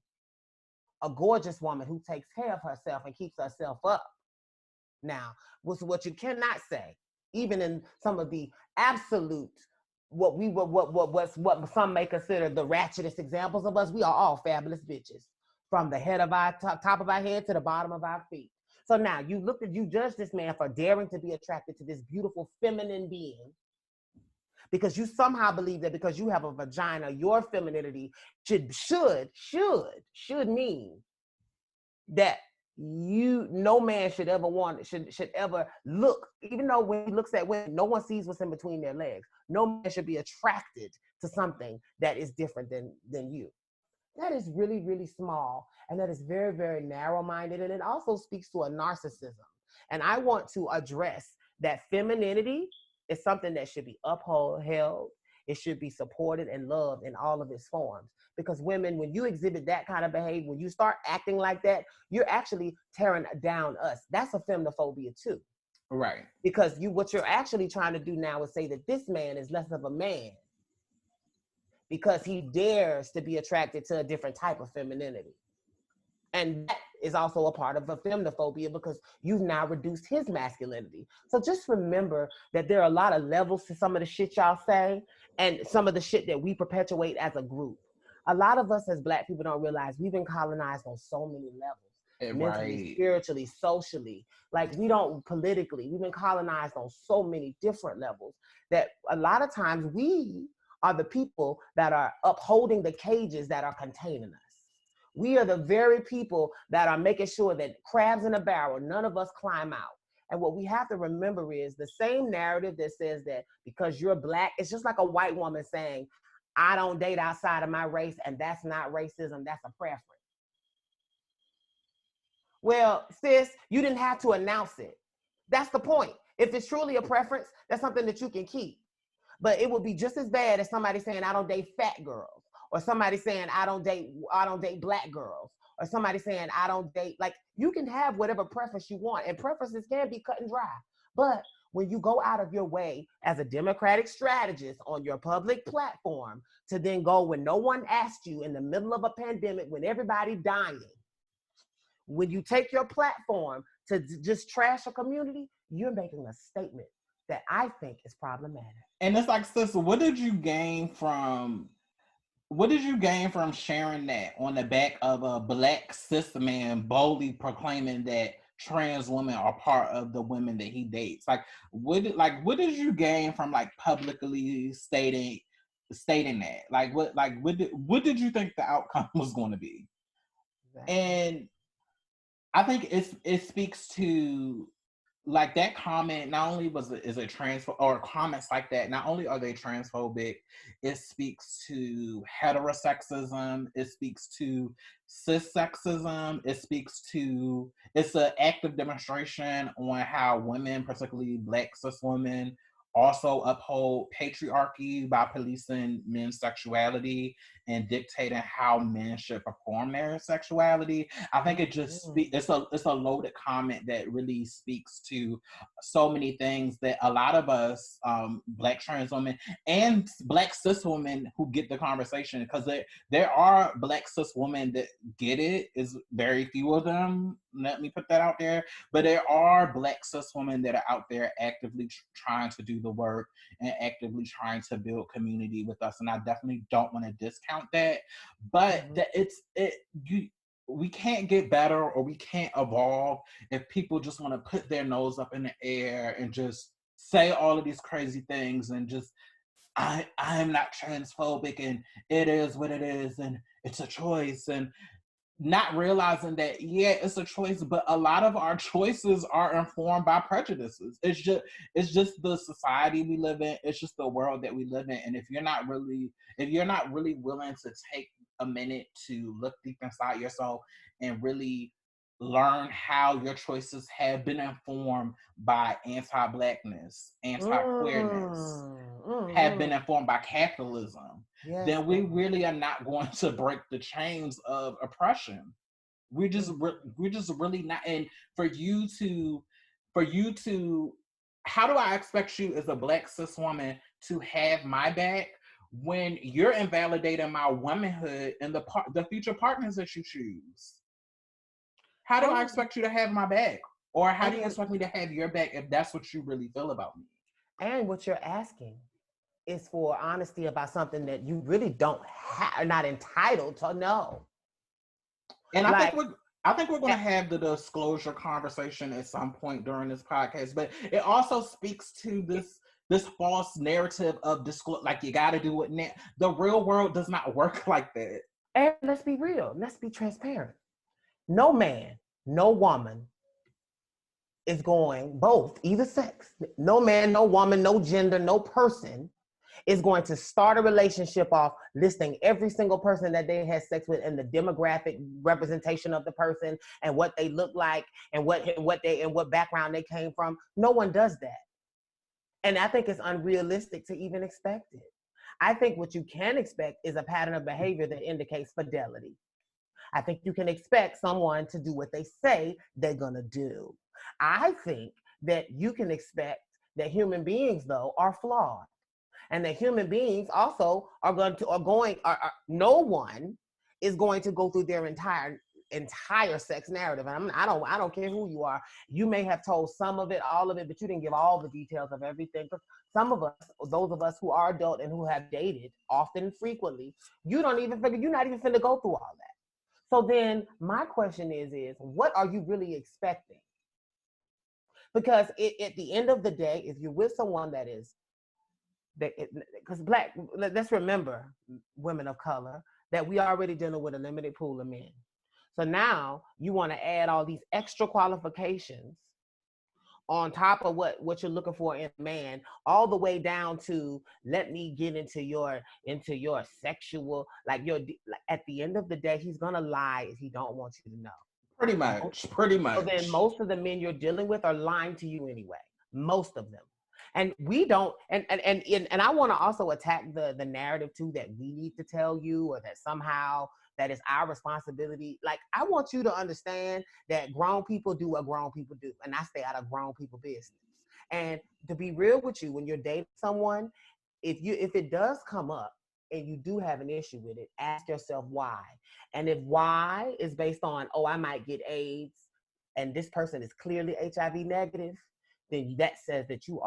a gorgeous woman who takes care of herself and keeps herself up. Now, what you cannot say, even in some of the absolute, what some may consider the ratchetest examples of us, we are all fabulous bitches, from the head of our top of our head to the bottom of our feet. So now you judge this man for daring to be attracted to this beautiful feminine being, because you somehow believe that because you have a vagina, your femininity should mean that no man should ever should ever look, even though when he looks at women, no one sees what's in between their legs. No man should be attracted to something that is different than you. That is really, really small, and that is very, very narrow-minded, and it also speaks to a narcissism. And I want to address that femininity is something that should be upheld. It should be supported and loved in all of its forms. Because women, when you exhibit that kind of behavior, when you start acting like that, you're actually tearing down us. That's a feminophobia too. Right. Because what you're actually trying to do now is say that this man is less of a man because he dares to be attracted to a different type of femininity. And that is also a part of a feminophobia because you've now reduced his masculinity. So just remember that there are a lot of levels to some of the shit y'all say and some of the shit that we perpetuate as a group. A lot of us as Black people don't realize we've been colonized on so many levels. Mentally, spiritually, socially, like we don't politically, we've been colonized on so many different levels that a lot of times we are the people that are upholding the cages that are containing us. We are the very people that are making sure that crabs in a barrel, none of us climb out. And what we have to remember is the same narrative that says that because you're Black, it's just like a white woman saying, I don't date outside of my race, and that's not racism, that's a preference. Well, sis, you didn't have to announce it. That's the point. If it's truly a preference, that's something that you can keep. But it would be just as bad as somebody saying, I don't date fat girls, or somebody saying, I don't date Black girls, or somebody saying, I don't date, like, you can have whatever preference you want, and preferences can be cut and dry. But when you go out of your way as a Democratic strategist on your public platform to then go when no one asked you in the middle of a pandemic, when everybody dying, when you take your platform to just trash a community, you're making a statement that I think is problematic. And it's like, sis, what did you gain from sharing that on the back of a Black cis man boldly proclaiming that trans women are part of the women that he dates? What did you gain from publicly stating that? What did you think the outcome was going to be? Exactly. And I think it speaks to that comment. Not only is it transphobic, or comments like that, not only are they transphobic, it speaks to heterosexism, it speaks to cissexism, it's an active demonstration on how women, particularly Black cis women, also uphold patriarchy by policing men's sexuality and dictating how men should perform their sexuality. I think it's a loaded comment that really speaks to so many things that a lot of us, Black trans women and Black cis women who get the conversation, because there are Black cis women that get it. Is very few of them. Let me put that out there. But there are Black cis women that are out there actively trying to do the work and actively trying to build community with us. And I definitely don't want to discount that. But that we can't get better or we can't evolve if people just want to put their nose up in the air and just say all of these crazy things and just I am not transphobic and it is what it is and it's a choice, and not realizing that it's a choice, but a lot of our choices are informed by prejudices. It's just the society we live in. It's just the world that we live in. And if you're not really willing to take a minute to look deep inside yourself and really learn how your choices have been informed by anti-Blackness, anti-queerness, have been informed by capitalism, then we really are not going to break the chains of oppression. We're just really not. And for you to, how do I expect you as a Black cis woman to have my back when you're invalidating my womanhood and the future partners that you choose? How do I expect you to have my back? Or how do you expect me to have your back if that's what you really feel about me? And what you're asking is for honesty about something that you really are not entitled to know. And I think we're going to have the disclosure conversation at some point during this podcast. But it also speaks to this false narrative of disclosure, like you got to do it now. The real world does not work like that. And let's be real. Let's be transparent. No man, no woman is going, both, either sex. No man, no woman, no gender, no person is going to start a relationship off listing every single person that they had sex with and the demographic representation of the person and what they look like and what background they came from. No one does that. And I think it's unrealistic to even expect it. I think what you can expect is a pattern of behavior that indicates fidelity. I think you can expect someone to do what they say they're gonna do. I think that you can expect that human beings, though, are flawed, and that human beings also no one is going to go through their entire sex narrative. And I don't care who you are. You may have told some of it, all of it, but you didn't give all the details of everything. Some of us, those of us who are adult and who have dated often, frequently, you're not even finna go through all that. So then my question is what are you really expecting? Because at the end of the day, if you're with someone because let's remember, women of color, that we already dealing with a limited pool of men. So now you want to add all these extra qualifications on top of what you're looking for in a man, all the way down to let me get into your sexual, at the end of the day, he's gonna lie if he don't want you to know. Pretty much. So then most of the men you're dealing with are lying to you anyway. Most of them. And we don't, and I want to also attack the narrative too, that we need to tell you, or that somehow that is our responsibility. Like, I want you to understand that grown people do what grown people do, and I stay out of grown people business. And to be real with you, when you're dating someone, if it does come up and you do have an issue with it, ask yourself why. And if why is based on, oh, I might get AIDS, and this person is clearly HIV negative, then that says that you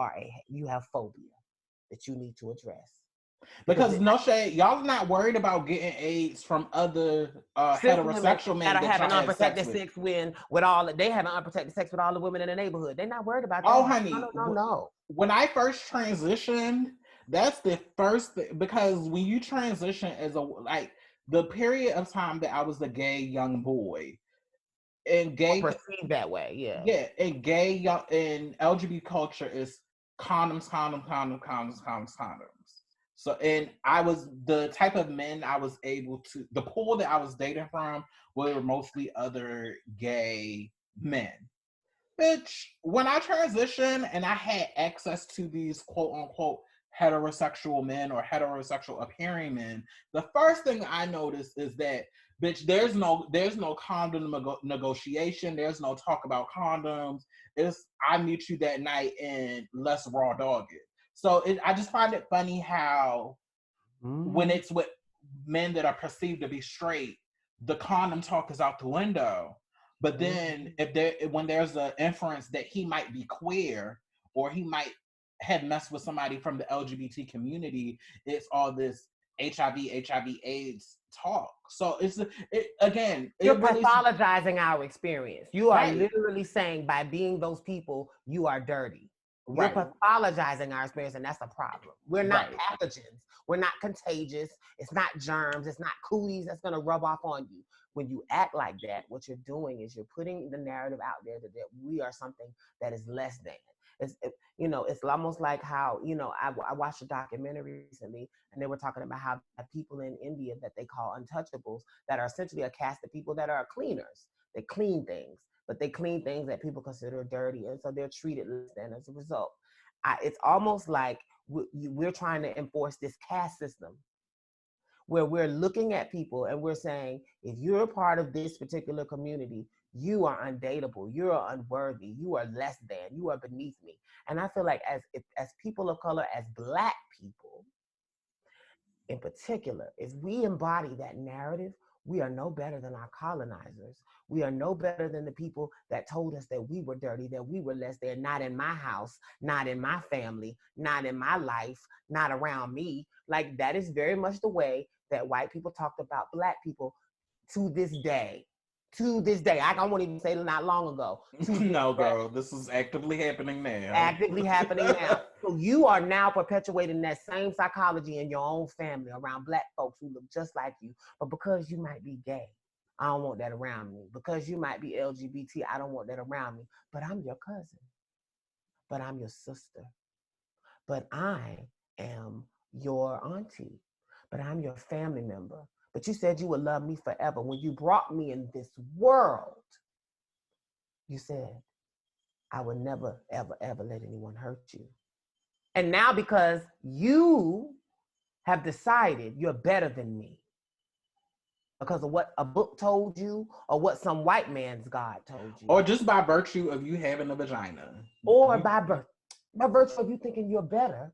have phobia that you need to address. Because no shade, y'all not worried about getting AIDS from other heterosexual men that are having unprotected sex with all the women in the neighborhood. They're not worried about that. Oh, honey, no. When I first transitioned, that's the first thing, because when you transition as the period of time that I was a gay young boy, and gay perceived that way, and gay young and LGBT culture is condoms. So, and I was the type of men I was able to, the pool that I was dating from were mostly other gay men. Bitch, when I transitioned and I had access to these quote unquote heterosexual men or heterosexual appearing men, the first thing I noticed is that, bitch, there's no condom negotiation. There's no talk about condoms. It's I meet you that night and let's raw dog it. So I just find it funny how when it's with men that are perceived to be straight, the condom talk is out the window. But then when there's an inference that he might be queer or he might have messed with somebody from the LGBT community, it's all this HIV AIDS talk. So You're really pathologizing our experience. You are right, literally saying by being those people, you are dirty. You're right, pathologizing our experience, and that's a problem. We're not right. pathogens. We're not contagious. It's not germs. It's not cooties that's going to rub off on you. When you act like that, what you're doing is you're putting the narrative out there that we are something that is less than. It's almost like how, I watched a documentary recently, and they were talking about how people in India that they call untouchables, that are essentially a caste of people that are cleaners. They clean things, but they clean things that people consider dirty, and so they're treated less than as a result. It's almost like we're trying to enforce this caste system where we're looking at people and we're saying, if you're a part of this particular community, you are undateable, you are unworthy, you are less than, you are beneath me. And I feel like as people of color, as Black people in particular, if we embody that narrative, we are no better than our colonizers. We are no better than the people that told us that we were dirty, that we were less than. Not in my house, not in my family, not in my life, not around me. Like, that is very much the way that white people talked about Black people to this day. To this day. I won't even say not long ago. To this No, day. girl, this is actively happening now. Actively happening now. So you are now perpetuating that same psychology in your own family around Black folks who look just like you. But because you might be gay, I don't want that around me. Because you might be LGBT, I don't want that around me. But I'm your cousin. But I'm your sister. But I am your auntie. But I'm your family member. But you said you would love me forever. When you brought me in this world, you said, I would never, ever, ever let anyone hurt you. And now, because you have decided you're better than me because of what a book told you or what some white man's God told you, or just by virtue of you having a vagina, or by virtue of you thinking you're better,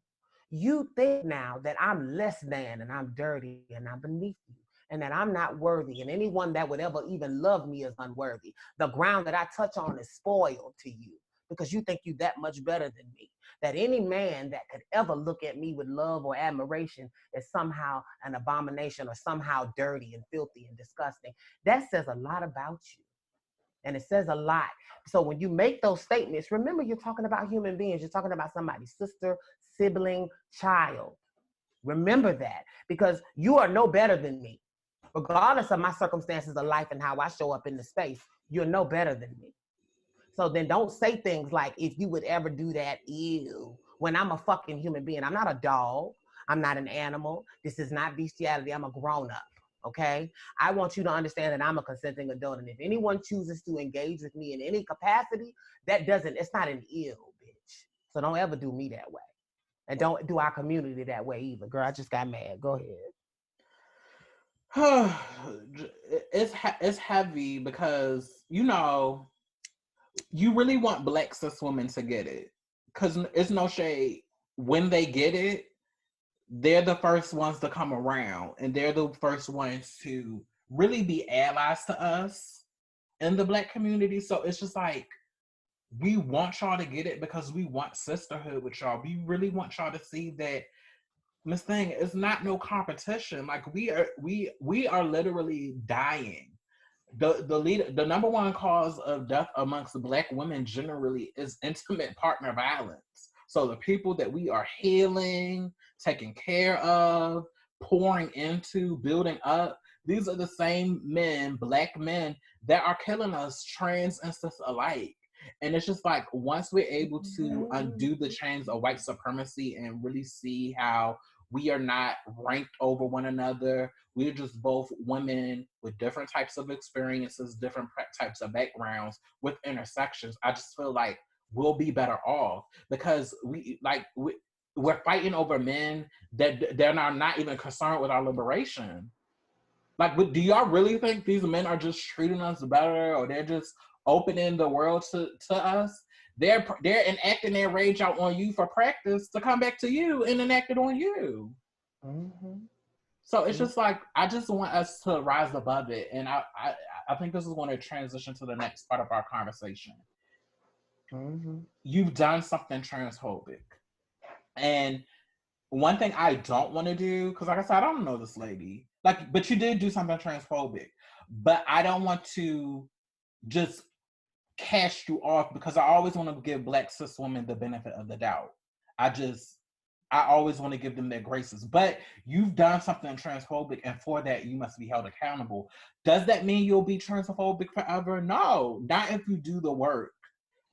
you think now that I'm less than and I'm dirty and I'm beneath you and that I'm not worthy, and anyone that would ever even love me is unworthy. The ground that I touch on is spoiled to you because you think you that much better than me. That any man that could ever look at me with love or admiration is somehow an abomination or somehow dirty and filthy and disgusting. That says a lot about you. And it says a lot. So when you make those statements, remember you're talking about human beings. You're talking about somebody's sister, sibling, child. Remember that, because you are no better than me. Regardless of my circumstances of life and how I show up in the space, you're no better than me. So then don't say things like, if you would ever do that, ew, when I'm a fucking human being. I'm not a dog. I'm not an animal. This is not bestiality. I'm a grown up. Okay. I want you to understand that I'm a consenting adult. And if anyone chooses to engage with me in any capacity, it's not an ill, bitch. So don't ever do me that way. And don't do our community that way either. Girl, I just got mad. Go ahead. it's heavy because you really want Black cis women to get it, because it's no shade. When they get it, they're the first ones to come around, and they're the first ones to really be allies to us in the Black community. So it's just like, we want y'all to get it because we want sisterhood with y'all. We really want y'all to see that, Miss Thing, it's not no competition. Like, we are literally dying. The number one cause of death amongst Black women generally is intimate partner violence. So the people that we are healing, taking care of, pouring into, building up, these are the same men, Black men, that are killing us, trans and cis alike. And it's just like, once we're able to undo the chains of white supremacy and really see how We are not ranked over one another. We're just both women with different types of experiences, different types of backgrounds with intersections. I just feel like we'll be better off because we're fighting over men that they're not even concerned with our liberation. Like, do y'all really think these men are just treating us better, or they're just opening the world to us? They're enacting their rage out on you for practice to come back to you and enact it on you. Mm-hmm. So it's just like, I just want us to rise above it, and I think this is going to transition to the next part of our conversation. Mm-hmm. You've done something transphobic, and one thing I don't want to do, because like I said, I don't know this lady. Like, but you did do something transphobic. But I don't want to just cast you off because I always want to give Black cis women the benefit of the doubt. I always want to give them their graces. But you've done something transphobic, and for that you must be held accountable. Does that mean you'll be transphobic forever? No, not if you do the work.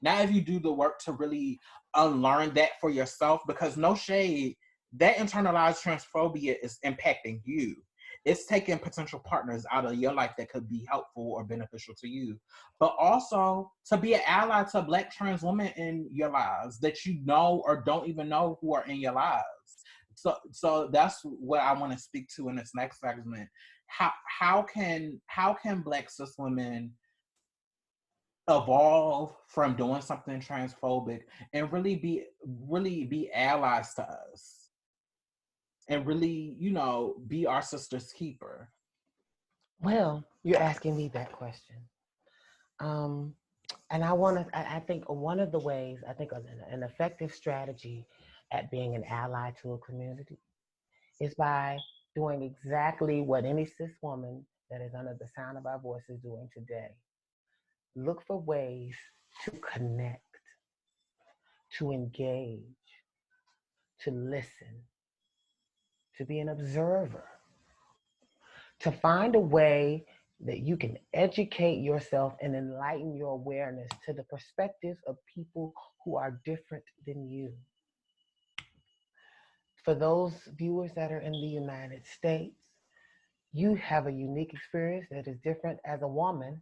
Not if you do the work to really unlearn that for yourself, because no shade, that internalized transphobia is impacting you. It's taking potential partners out of your life that could be helpful or beneficial to you. But also to be an ally to Black trans women in your lives that you know or don't even know who are in your lives. So that's what I want to speak to in this next segment. How can Black cis women evolve from doing something transphobic and really be allies to us and really, be our sister's keeper? Well, you're asking me that question. Um, and I think one of the ways, I think an effective strategy at being an ally to a community is by doing exactly what any cis woman that is under the sound of our voice is doing today. Look for ways to connect, to engage, to listen, to be an observer, to find a way that you can educate yourself and enlighten your awareness to the perspectives of people who are different than you. For those viewers that are in the United States, you have a unique experience that is different as a woman.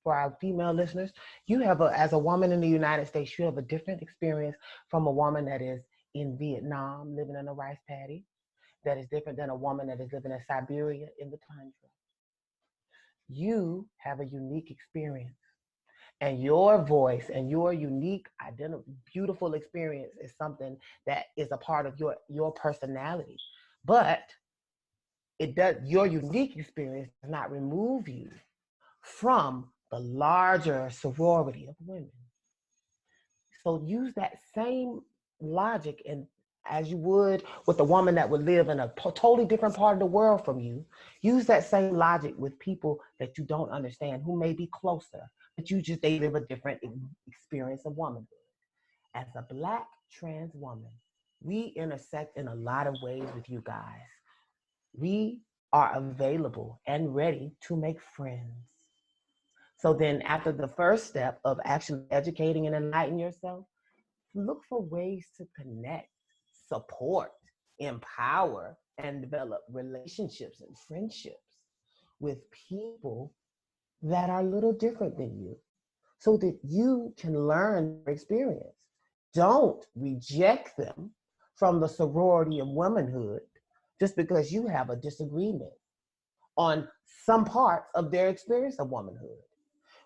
For our female listeners, as a woman in the United States, you have a different experience from a woman that is in Vietnam living in a rice paddy, that is different than a woman that is living in Siberia in the tundra. You have a unique experience, and your voice and your unique, beautiful experience is something that is a part of your personality. But your unique experience does not remove you from the larger sorority of women. So use that same logic and as you would with a woman that would live in a totally different part of the world from you, use that same logic with people that you don't understand, who may be closer, but they live a different experience of womanhood. As a Black trans woman, we intersect in a lot of ways with you guys. We are available and ready to make friends. So then after the first step of actually educating and enlightening yourself, look for ways to connect, support, empower, and develop relationships and friendships with people that are a little different than you so that you can learn their experience. Don't reject them from the sorority of womanhood just because you have a disagreement on some parts of their experience of womanhood.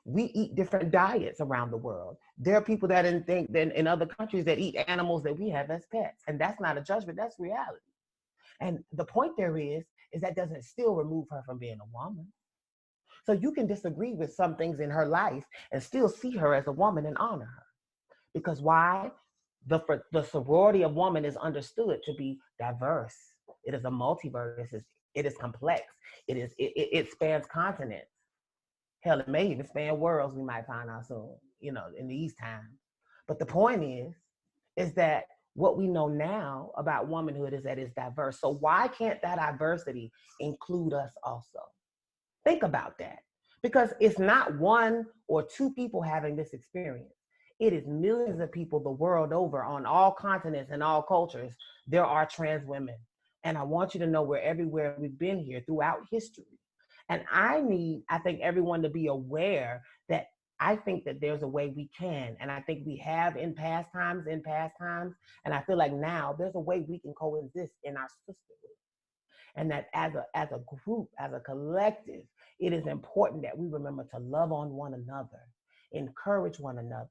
We eat different diets around the world. There are people that didn't think that in other countries that eat animals that we have as pets. And that's not a judgment, that's reality. And the point there is that doesn't still remove her from being a woman. So you can disagree with some things in her life and still see her as a woman and honor her. Because why? The sorority of woman is understood to be diverse. It is a multiverse. It is complex. It spans continents. Hell, it may even span worlds, we might find out soon, in these times. But the point is that what we know now about womanhood is that it's diverse. So why can't that diversity include us also? Think about that. Because it's not one or two people having this experience. It is millions of people the world over on all continents and all cultures. There are trans women. And I want you to know we're everywhere. We've been here throughout history. And I think everyone to be aware that I think that there's a way we can. And I think we have in past times. And I feel like now there's a way we can coexist in our sisterhood. And that as a group, as a collective, it is important that we remember to love on one another, encourage one another.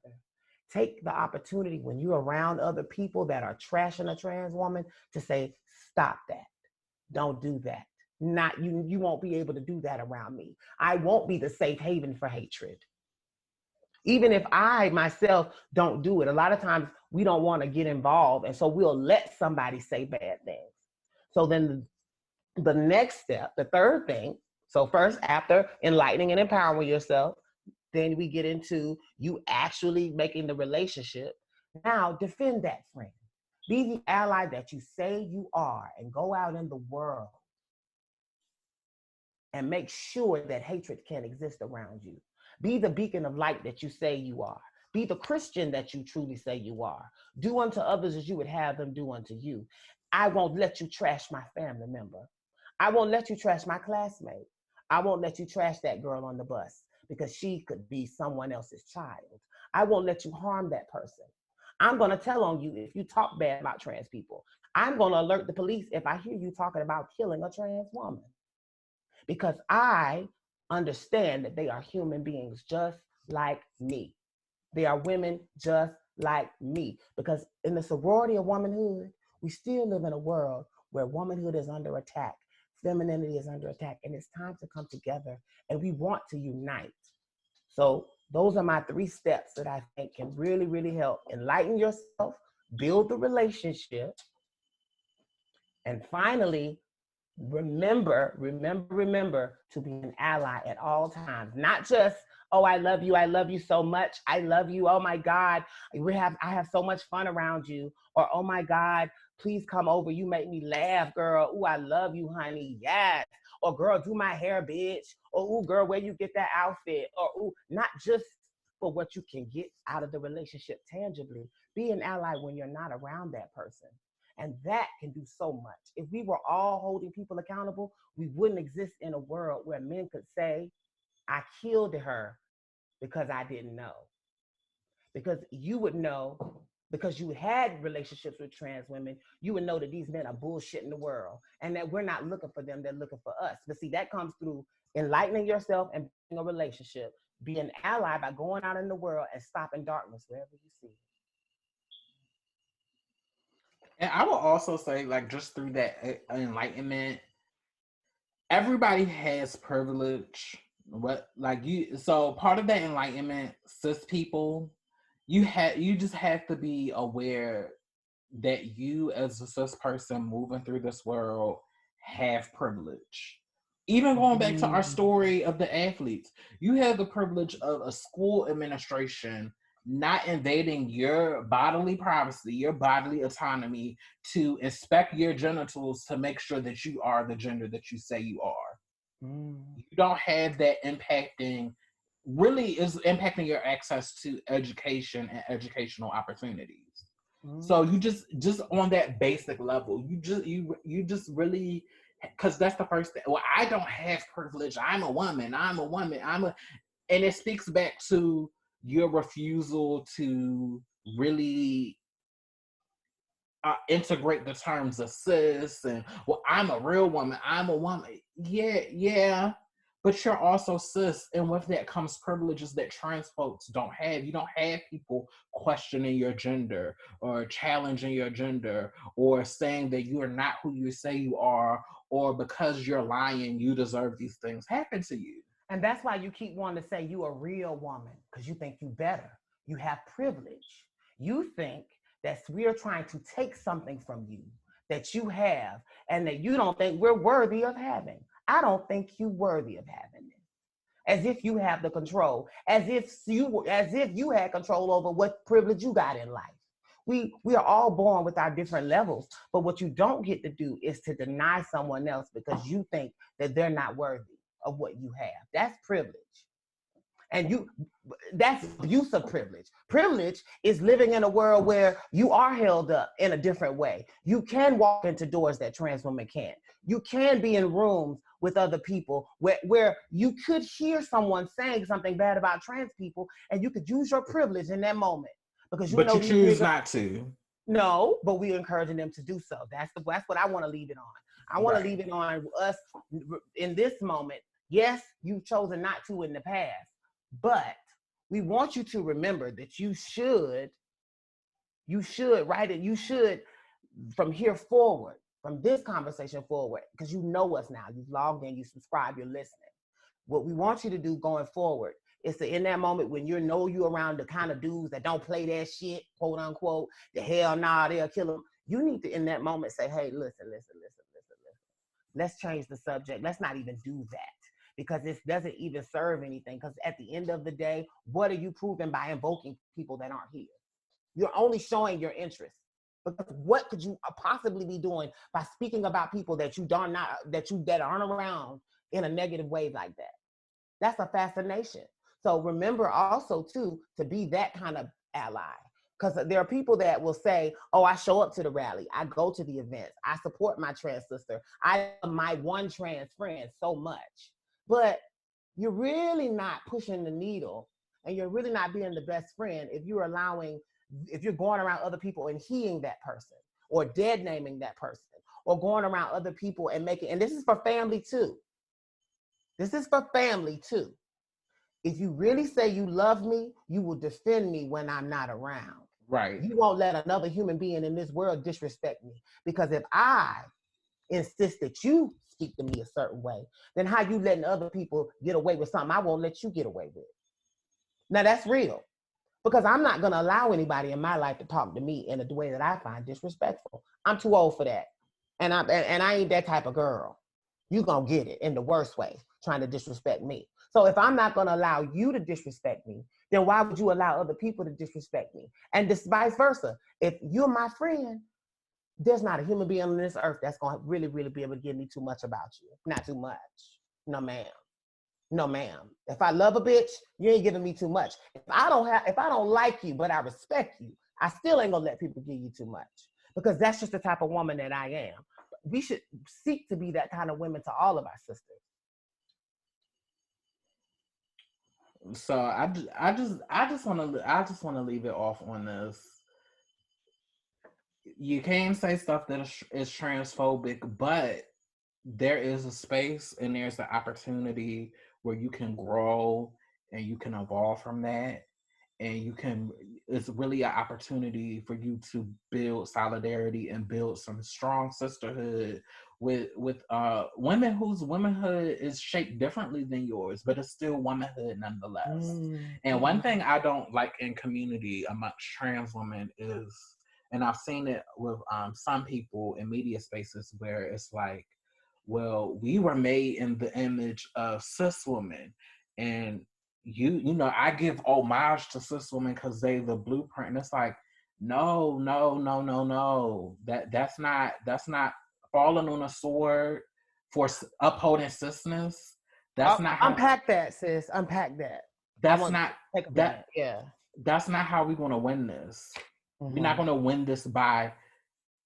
Take the opportunity when you're around other people that are trashing a trans woman to say, stop that. Don't do that. Not you, you won't be able to do that around me. I won't be the safe haven for hatred. Even if I myself don't do it, a lot of times we don't want to get involved. And so we'll let somebody say bad things. So then the next step, the third thing, so first, after enlightening and empowering yourself, then we get into you actually making the relationship. Now, defend that friend. Be the ally that you say you are and go out in the world and make sure that hatred can't exist around you. Be the beacon of light that you say you are. Be the Christian that you truly say you are. Do unto others as you would have them do unto you. I won't let you trash my family member. I won't let you trash my classmate. I won't let you trash that girl on the bus because she could be someone else's child. I won't let you harm that person. I'm going to tell on you if you talk bad about trans people. I'm going to alert the police if I hear you talking about killing a trans woman, because I understand that they are human beings just like me. They are women just like me. Because in the sorority of womanhood, we still live in a world where womanhood is under attack, femininity is under attack, and it's time to come together and we want to unite. So those are my 3 steps that I think can really, really help. Enlighten yourself, build the relationship, and finally, remember to be an ally at all times. Not just, oh, I love you so much, I love you, oh my God, I have so much fun around you, or oh my God, please come over, you make me laugh, girl, ooh, I love you, honey, yes, or girl, do my hair, bitch, or ooh, girl, where you get that outfit, or ooh, not just for what you can get out of the relationship tangibly. Be an ally when you're not around that person. And that can do so much. If we were all holding people accountable, we wouldn't exist in a world where men could say, I killed her because I didn't know. Because you would know, because you had relationships with trans women, you would know that these men are bullshitting the world and that we're not looking for them, they're looking for us. But see, that comes through enlightening yourself and building a relationship. Be an ally by going out in the world and stopping darkness wherever you see it. And I will also say, like, just through that enlightenment, everybody has privilege. What, like, you? So part of that enlightenment, cis people, you just have to be aware that you, as a cis person moving through this world, have privilege. Even going back to our story of the athletes, you have the privilege of a school administration not invading your bodily privacy, your bodily autonomy, to inspect your genitals to make sure that you are the gender that you say you are. You don't have that impacting, really is impacting your access to education and educational opportunities. So you just on that basic level, you just really, because that's the first thing. Well, I don't have privilege. I'm a woman. And it speaks back to your refusal to really integrate the terms of cis and, well, I'm a real woman. I'm a woman. Yeah. But you're also cis, and with that comes privileges that trans folks don't have. You don't have people questioning your gender or challenging your gender or saying that you are not who you say you are, or because you're lying, you deserve these things happen to you. And that's why you keep wanting to say you a real woman, because you think you better. You have privilege. You think that we're trying to take something from you that you have and that you don't think we're worthy of having. I don't think you worthy of having this. As if you have the control, as if you had control over what privilege you got in life. We are all born with our different levels, but what you don't get to do is to deny someone else because you think that they're not worthy of what you have. That's privilege. And that's abuse of privilege. Privilege is living in a world where you are held up in a different way. You can walk into doors that trans women can't. You can be in rooms with other people where you could hear someone saying something bad about trans people, and you could use your privilege in that moment because you But know you these choose niggas. not to. No, but we're encouraging them to do so. That's what I want to leave it on. I want to leave it on us in this moment. Yes, you've chosen not to in the past, but we want you to remember that you should, right? And you should, from here forward, from this conversation forward, because you know us now. You've logged in, you subscribe, you're listening. What we want you to do going forward is to, in that moment when you know you around the kind of dudes that don't play that shit, quote unquote, the hell nah, they'll kill them. You need to, in that moment, say, hey, listen. Let's change the subject. Let's not even do that because this doesn't even serve anything. Because at the end of the day, what are you proving by invoking people that aren't here? You're only showing your interest. Because what could you possibly be doing by speaking about people that that aren't around in a negative way like that? That's a fascination. So remember also too to be that kind of ally. Because there are people that will say, oh, I show up to the rally. I go to the events. I support my trans sister. I love my one trans friend so much. But you're really not pushing the needle and you're really not being the best friend if you're going around other people and heing that person or dead naming that person or going around other people and and this is for family too. This is for family too. If you really say you love me, you will defend me when I'm not around. Right. You won't let another human being in this world disrespect me. Because if I insist that you speak to me a certain way, then how you letting other people get away with something I won't let you get away with? Now that's real. Because I'm not going to allow anybody in my life to talk to me in a way that I find disrespectful. I'm too old for that. And I ain't that type of girl. You going to get it in the worst way, trying to disrespect me. So if I'm not going to allow you to disrespect me, then why would you allow other people to disrespect me? And this vice versa. If you're my friend, there's not a human being on this earth that's going to really, really be able to give me too much about you. Not too much. No, ma'am. No, ma'am. If I love a bitch, you ain't giving me too much. If I don't like you, but I respect you, I still ain't gonna let people give you too much because that's just the type of woman that I am. We should seek to be that kind of women to all of our sisters. So I just want to leave it off on this. You can say stuff that is transphobic, but there is a space and there's an opportunity where you can grow and you can evolve from that. And it's really an opportunity for you to build solidarity and build some strong sisterhood with women whose womanhood is shaped differently than yours, but it's still womanhood nonetheless. And one thing I don't like in community amongst trans women is, and I've seen it with some people in media spaces where it's like, well, we were made in the image of cis women, and you know, I give homage to cis women because they the blueprint. And it's like, no. That's not falling on a sword for upholding cisness. That's not how. Unpack that, sis. Unpack that. That's not take a that. minute. Yeah. That's not how we're gonna win this. We're not gonna win this by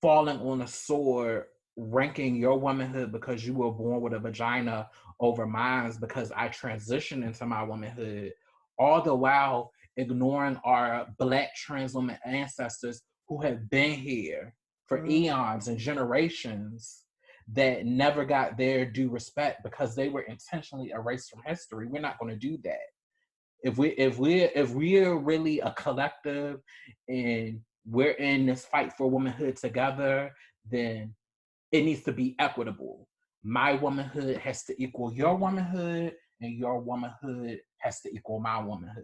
falling on a sword, ranking your womanhood because you were born with a vagina over mine because I transitioned into my womanhood, all the while ignoring our Black trans women ancestors who have been here for eons and generations that never got their due respect because they were intentionally erased from history. We're not going to do that. If we're really a collective and we're in this fight for womanhood together, then it needs to be equitable. My womanhood has to equal your womanhood, and your womanhood has to equal my womanhood.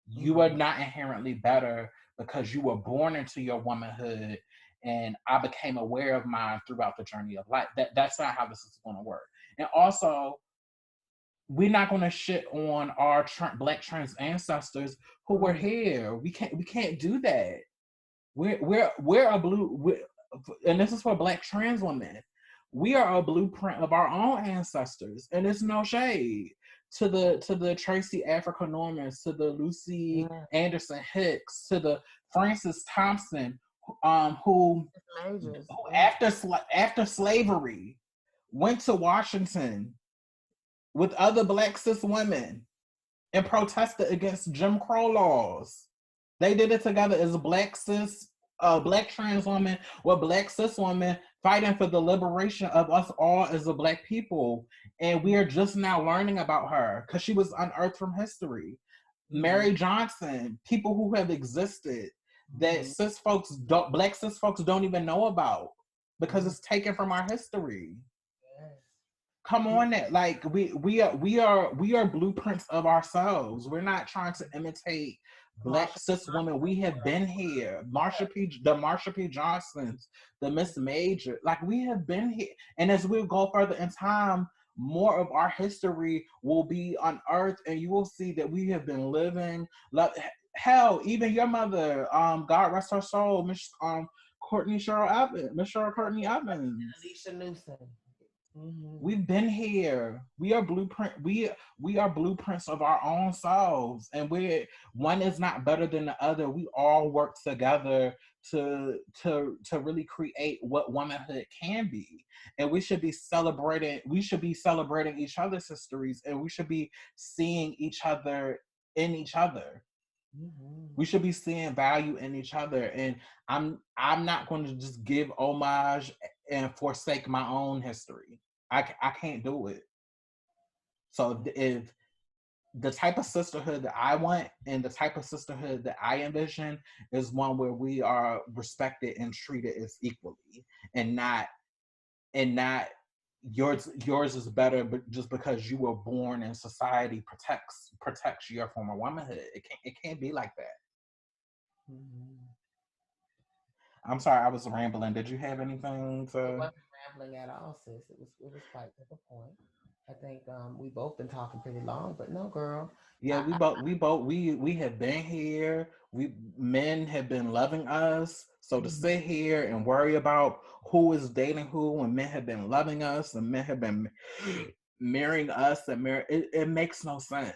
You are not inherently better because you were born into your womanhood, and I became aware of mine throughout the journey of life. That's not how this is going to work. And also, we're not going to shit on our Black trans ancestors who were here. We can't do that. We're a blue, and this is for Black trans women. We are a blueprint of our own ancestors, and it's no shade to the Tracy Africa Normans, to the Lucy Anderson Hicks, to the Francis Thompson, who after slavery went to Washington with other Black cis women and protested against Jim Crow laws. They did it together as Black cis, Black trans women with Black cis women fighting for the liberation of us all as a Black people. And we are just now learning about her because she was unearthed from history. Mary Johnson, people who have existed that cis folks don't, Black cis folks don't even know about because it's taken from our history. Come on, that like we are blueprints of ourselves. We're not trying to imitate Black cis women. We have been here. The Marsha P. Johnsons, the Miss Major, like we have been here. And as we go further in time, more of our history will be unearthed, and you will see that we have been living. Hell, even your mother, God rest her soul, Miss Courtney Evans, Alicia Newsom. We've been here. We are blueprint. We are blueprints of our own selves, and one is not better than the other. We all work together to really create what womanhood can be, and we should be celebrating. We should be celebrating each other's histories, and we should be seeing each other in each other. We should be seeing value in each other, and I'm not going to just give homage and forsake my own history. I can't do it. So if the type of sisterhood that I want and the type of sisterhood that I envision is one where we are respected and treated as equally, and not yours is better, but just because you were born and society protects your form of womanhood. It can't be like that. I'm sorry, I was rambling. Did you have anything to? It wasn't rambling at all, sis. It was quite to the point. I think we both been talking pretty long, but no, girl. Yeah, we have been here. Men have been loving us. So to sit here and worry about who is dating who, and men have been loving us, and men have been marrying us, and it makes no sense.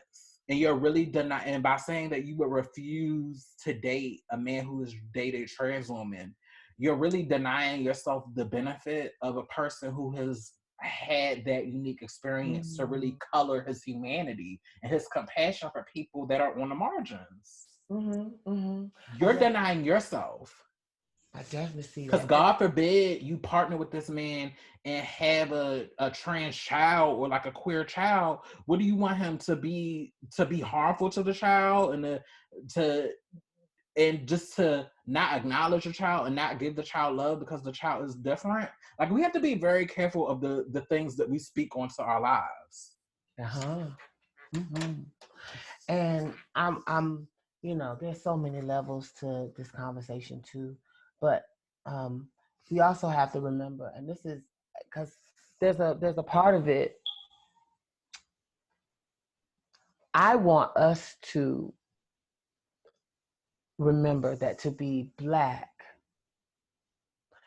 And you're really denying, and by saying that you would refuse to date a man who has dated a trans woman, you're really denying yourself the benefit of a person who has had that unique experience to really color his humanity and his compassion for people that are on the margins. You're denying yourself. I definitely see that. Because God forbid you partner with this man and have a trans child or like a queer child. What do you want him to be harmful to the child, and just to not acknowledge the child and not give the child love because the child is different? Like, we have to be very careful of the things that we speak onto our lives. And I'm there's so many levels to this conversation too, but we also have to remember, and this is because there's a part of it. I want us to remember that to be Black,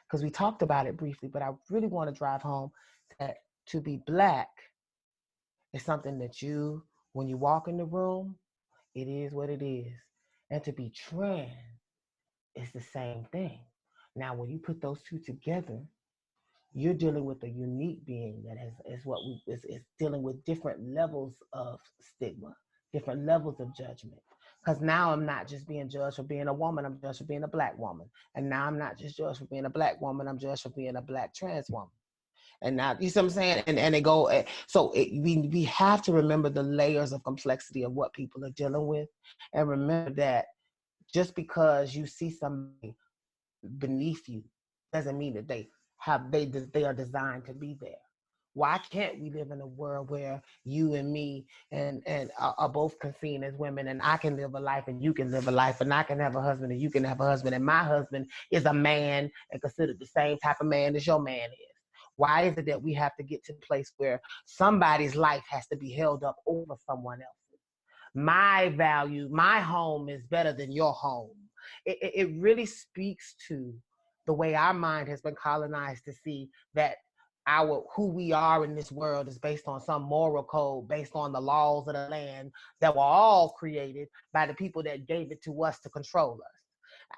because we talked about it briefly, but I really want to drive home that to be Black is something that when you walk in the room, it is what it is. And to be trans is the same thing. Now, when you put those two together, you're dealing with a unique being that is dealing with different levels of stigma, different levels of judgment. Because now I'm not just being judged for being a woman, I'm judged for being a Black woman. And now I'm not just judged for being a Black woman, I'm judged for being a Black trans woman. And now, you see what I'm saying? And they go, so we have to remember the layers of complexity of what people are dealing with. And remember that just because you see somebody beneath you doesn't mean that they are designed to be there. Why can't we live in a world where you and me and are both seen as women, and I can live a life and you can live a life, and I can have a husband and you can have a husband, and my husband is a man and considered the same type of man as your man is? Why is it that we have to get to the place where somebody's life has to be held up over someone else's? My value, my home is better than your home. It really speaks to the way our mind has been colonized to see that who we are in this world is based on some moral code, based on the laws of the land that were all created by the people that gave it to us to control us.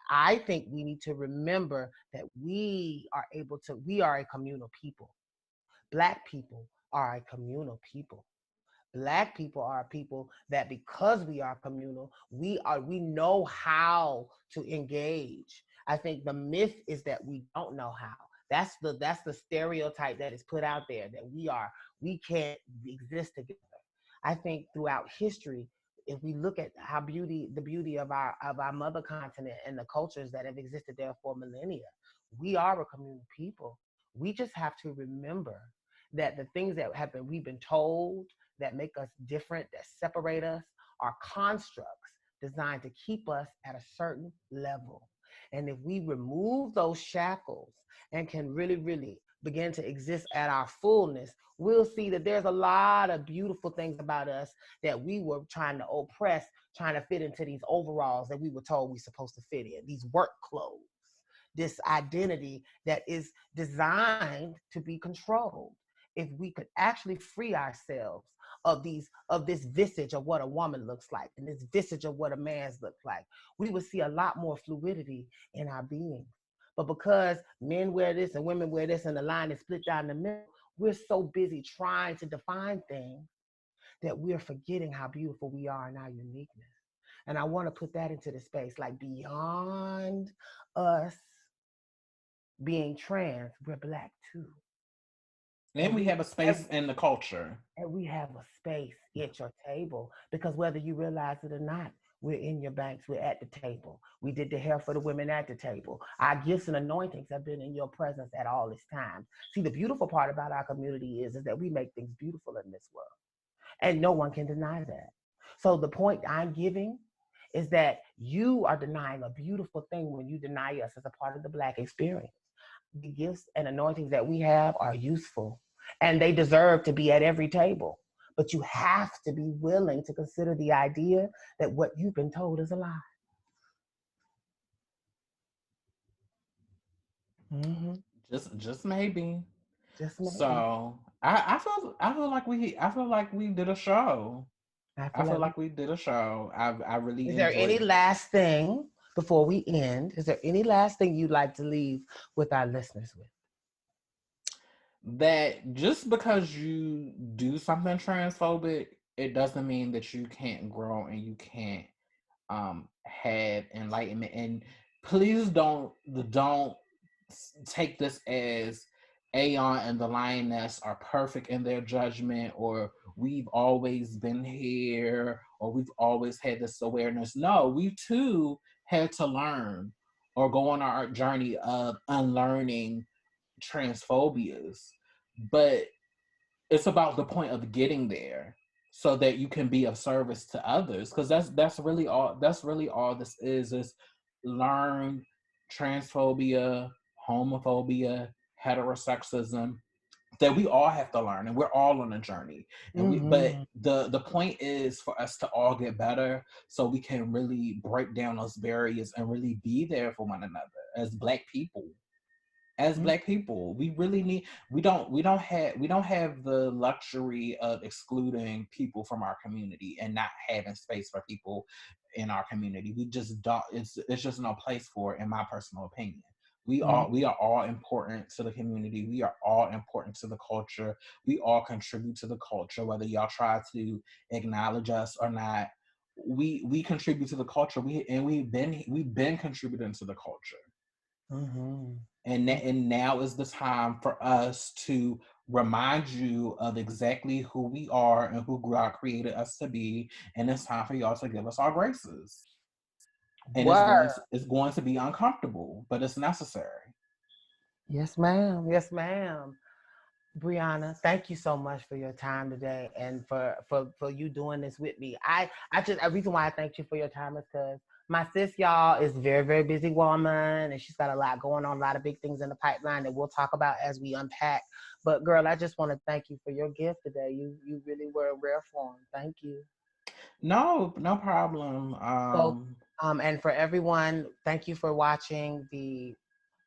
I think we need to remember that we are a communal people. Black people are a communal people. Black people are people that, because we are communal, we know how to engage. I think the myth is that we don't know how. That's the stereotype that is put out there, that we can't exist together. I think throughout history, if we look at the beauty of our mother continent and the cultures that have existed there for millennia, we are a communal people. We just have to remember that the things that we've been told, that make us different, that separate us, are constructs designed to keep us at a certain level. And if we remove those shackles and can really, really begin to exist at our fullness, we'll see that there's a lot of beautiful things about us that we were trying to oppress, trying to fit into these overalls that we were told we're supposed to fit in, these work clothes, this identity that is designed to be controlled. If we could actually free ourselves of this visage of what a woman looks like and this visage of what a man's looks like, we would see a lot more fluidity in our being. But because men wear this and women wear this and the line is split down the middle, we're so busy trying to define things that we're forgetting how beautiful we are in our uniqueness. And I want to put that into the space, like, beyond us being trans, we're Black too. And we have a space in the culture. And we have a space at your table, because whether you realize it or not, we're in your banks, we're at the table. We did the hair for the women at the table. Our gifts and anointings have been in your presence at all this time. See, the beautiful part about our community is that we make things beautiful in this world. And no one can deny that. So the point I'm giving is that you are denying a beautiful thing when you deny us as a part of the Black experience. The gifts and anointings that we have are useful, and they deserve to be at every table. But you have to be willing to consider the idea that what you've been told is a lie. Mm-hmm. Just maybe. Just maybe. So I feel like we did a show. I I feel feel like. like we did a show. I really Is there any enjoyed last thing before we end? Is there any last thing you'd like to leave with our listeners with? that. Just because you do something transphobic, it doesn't mean that you can't grow and you can't have enlightenment. And please don't take this as Aeon and the Lioness are perfect in their judgment, or we've always been here, or we've always had this awareness. No, we too had to learn or go on our journey of unlearning transphobias. But it's about the point of getting there so that you can be of service to others, because that's really all this is learn transphobia, homophobia, heterosexism, that we all have to learn, and we're all on a journey. And we but Mm-hmm. the point is for us to all get better so we can really break down those barriers and really be there for one another as black people. As black people, we really need, we don't have the luxury of excluding people from our community and not having space for people in our community. We just don't, it's just no place for it, in my personal opinion. Mm-hmm. We are all important to the community. We are all important to the culture. We all contribute to the culture, whether y'all try to acknowledge us or not. We contribute to the culture. We've been contributing to the culture. Mm-hmm. And now is the time for us to remind you of exactly who we are and who God created us to be. And it's time for y'all to give us our graces. And Word. it's going to be uncomfortable, but it's necessary. Yes, ma'am. Yes, ma'am. Brianna, thank you so much for your time today and for you doing this with me. I just, a reason why I thank you for your time is because my sis, y'all, is a very, very busy woman, and she's got a lot going on, a lot of big things in the pipeline that we'll talk about as we unpack. But girl, I just want to thank you for your gift today. You really were a rare form. Thank you. No problem. So, and for everyone, thank you for watching the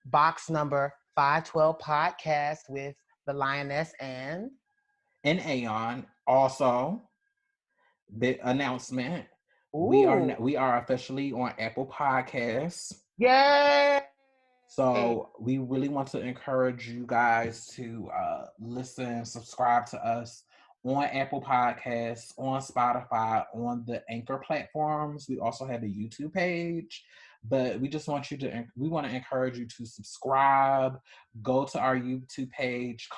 box number 512 podcast with the Lioness and and Aeon. Also, big announcement. ooh, We are officially on Apple Podcasts. yay! So we really want to encourage you guys to listen, subscribe to us on Apple Podcasts, on Spotify, on the Anchor platforms. We also have a YouTube page, but we just want we want to encourage you to subscribe, go to our YouTube page,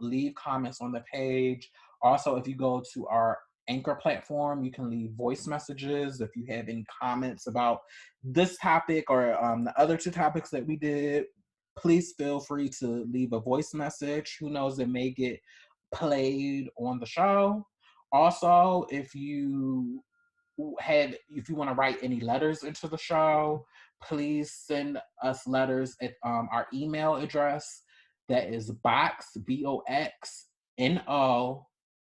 leave comments on the page. Also, if you go to our Anchor platform, you can leave voice messages if you have any comments about this topic or the other two topics that we did. Please feel free to leave a voice message. Who knows, it may get played on the show. Also, if you want to write any letters into the show, please send us letters at our email address. That is boxno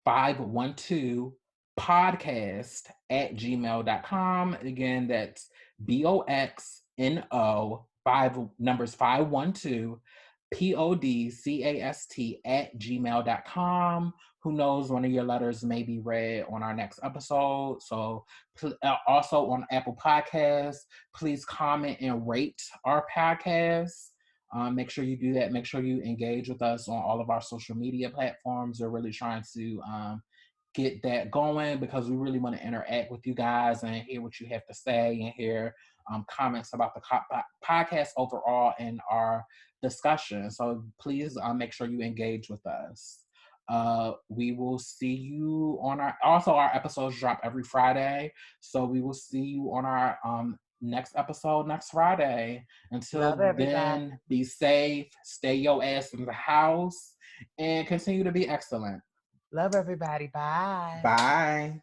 512 podcast at gmail.com. Again, that's boxno 512 podcast at gmail.com. Who knows, one of your letters may be read on our next episode. So also on Apple Podcasts, please comment and rate our podcast. Make sure you do that. Make sure you engage with us on all of our social media platforms. We're really trying to get that going because we really want to interact with you guys and hear what you have to say and hear comments about the podcast overall and our discussion. So please make sure you engage with us. We will see you on our episodes drop every Friday. So we will see you on our next episode next Friday. Love Until everybody. then, be safe, stay your ass in the house, and continue to be excellent. Love everybody. Bye. Bye.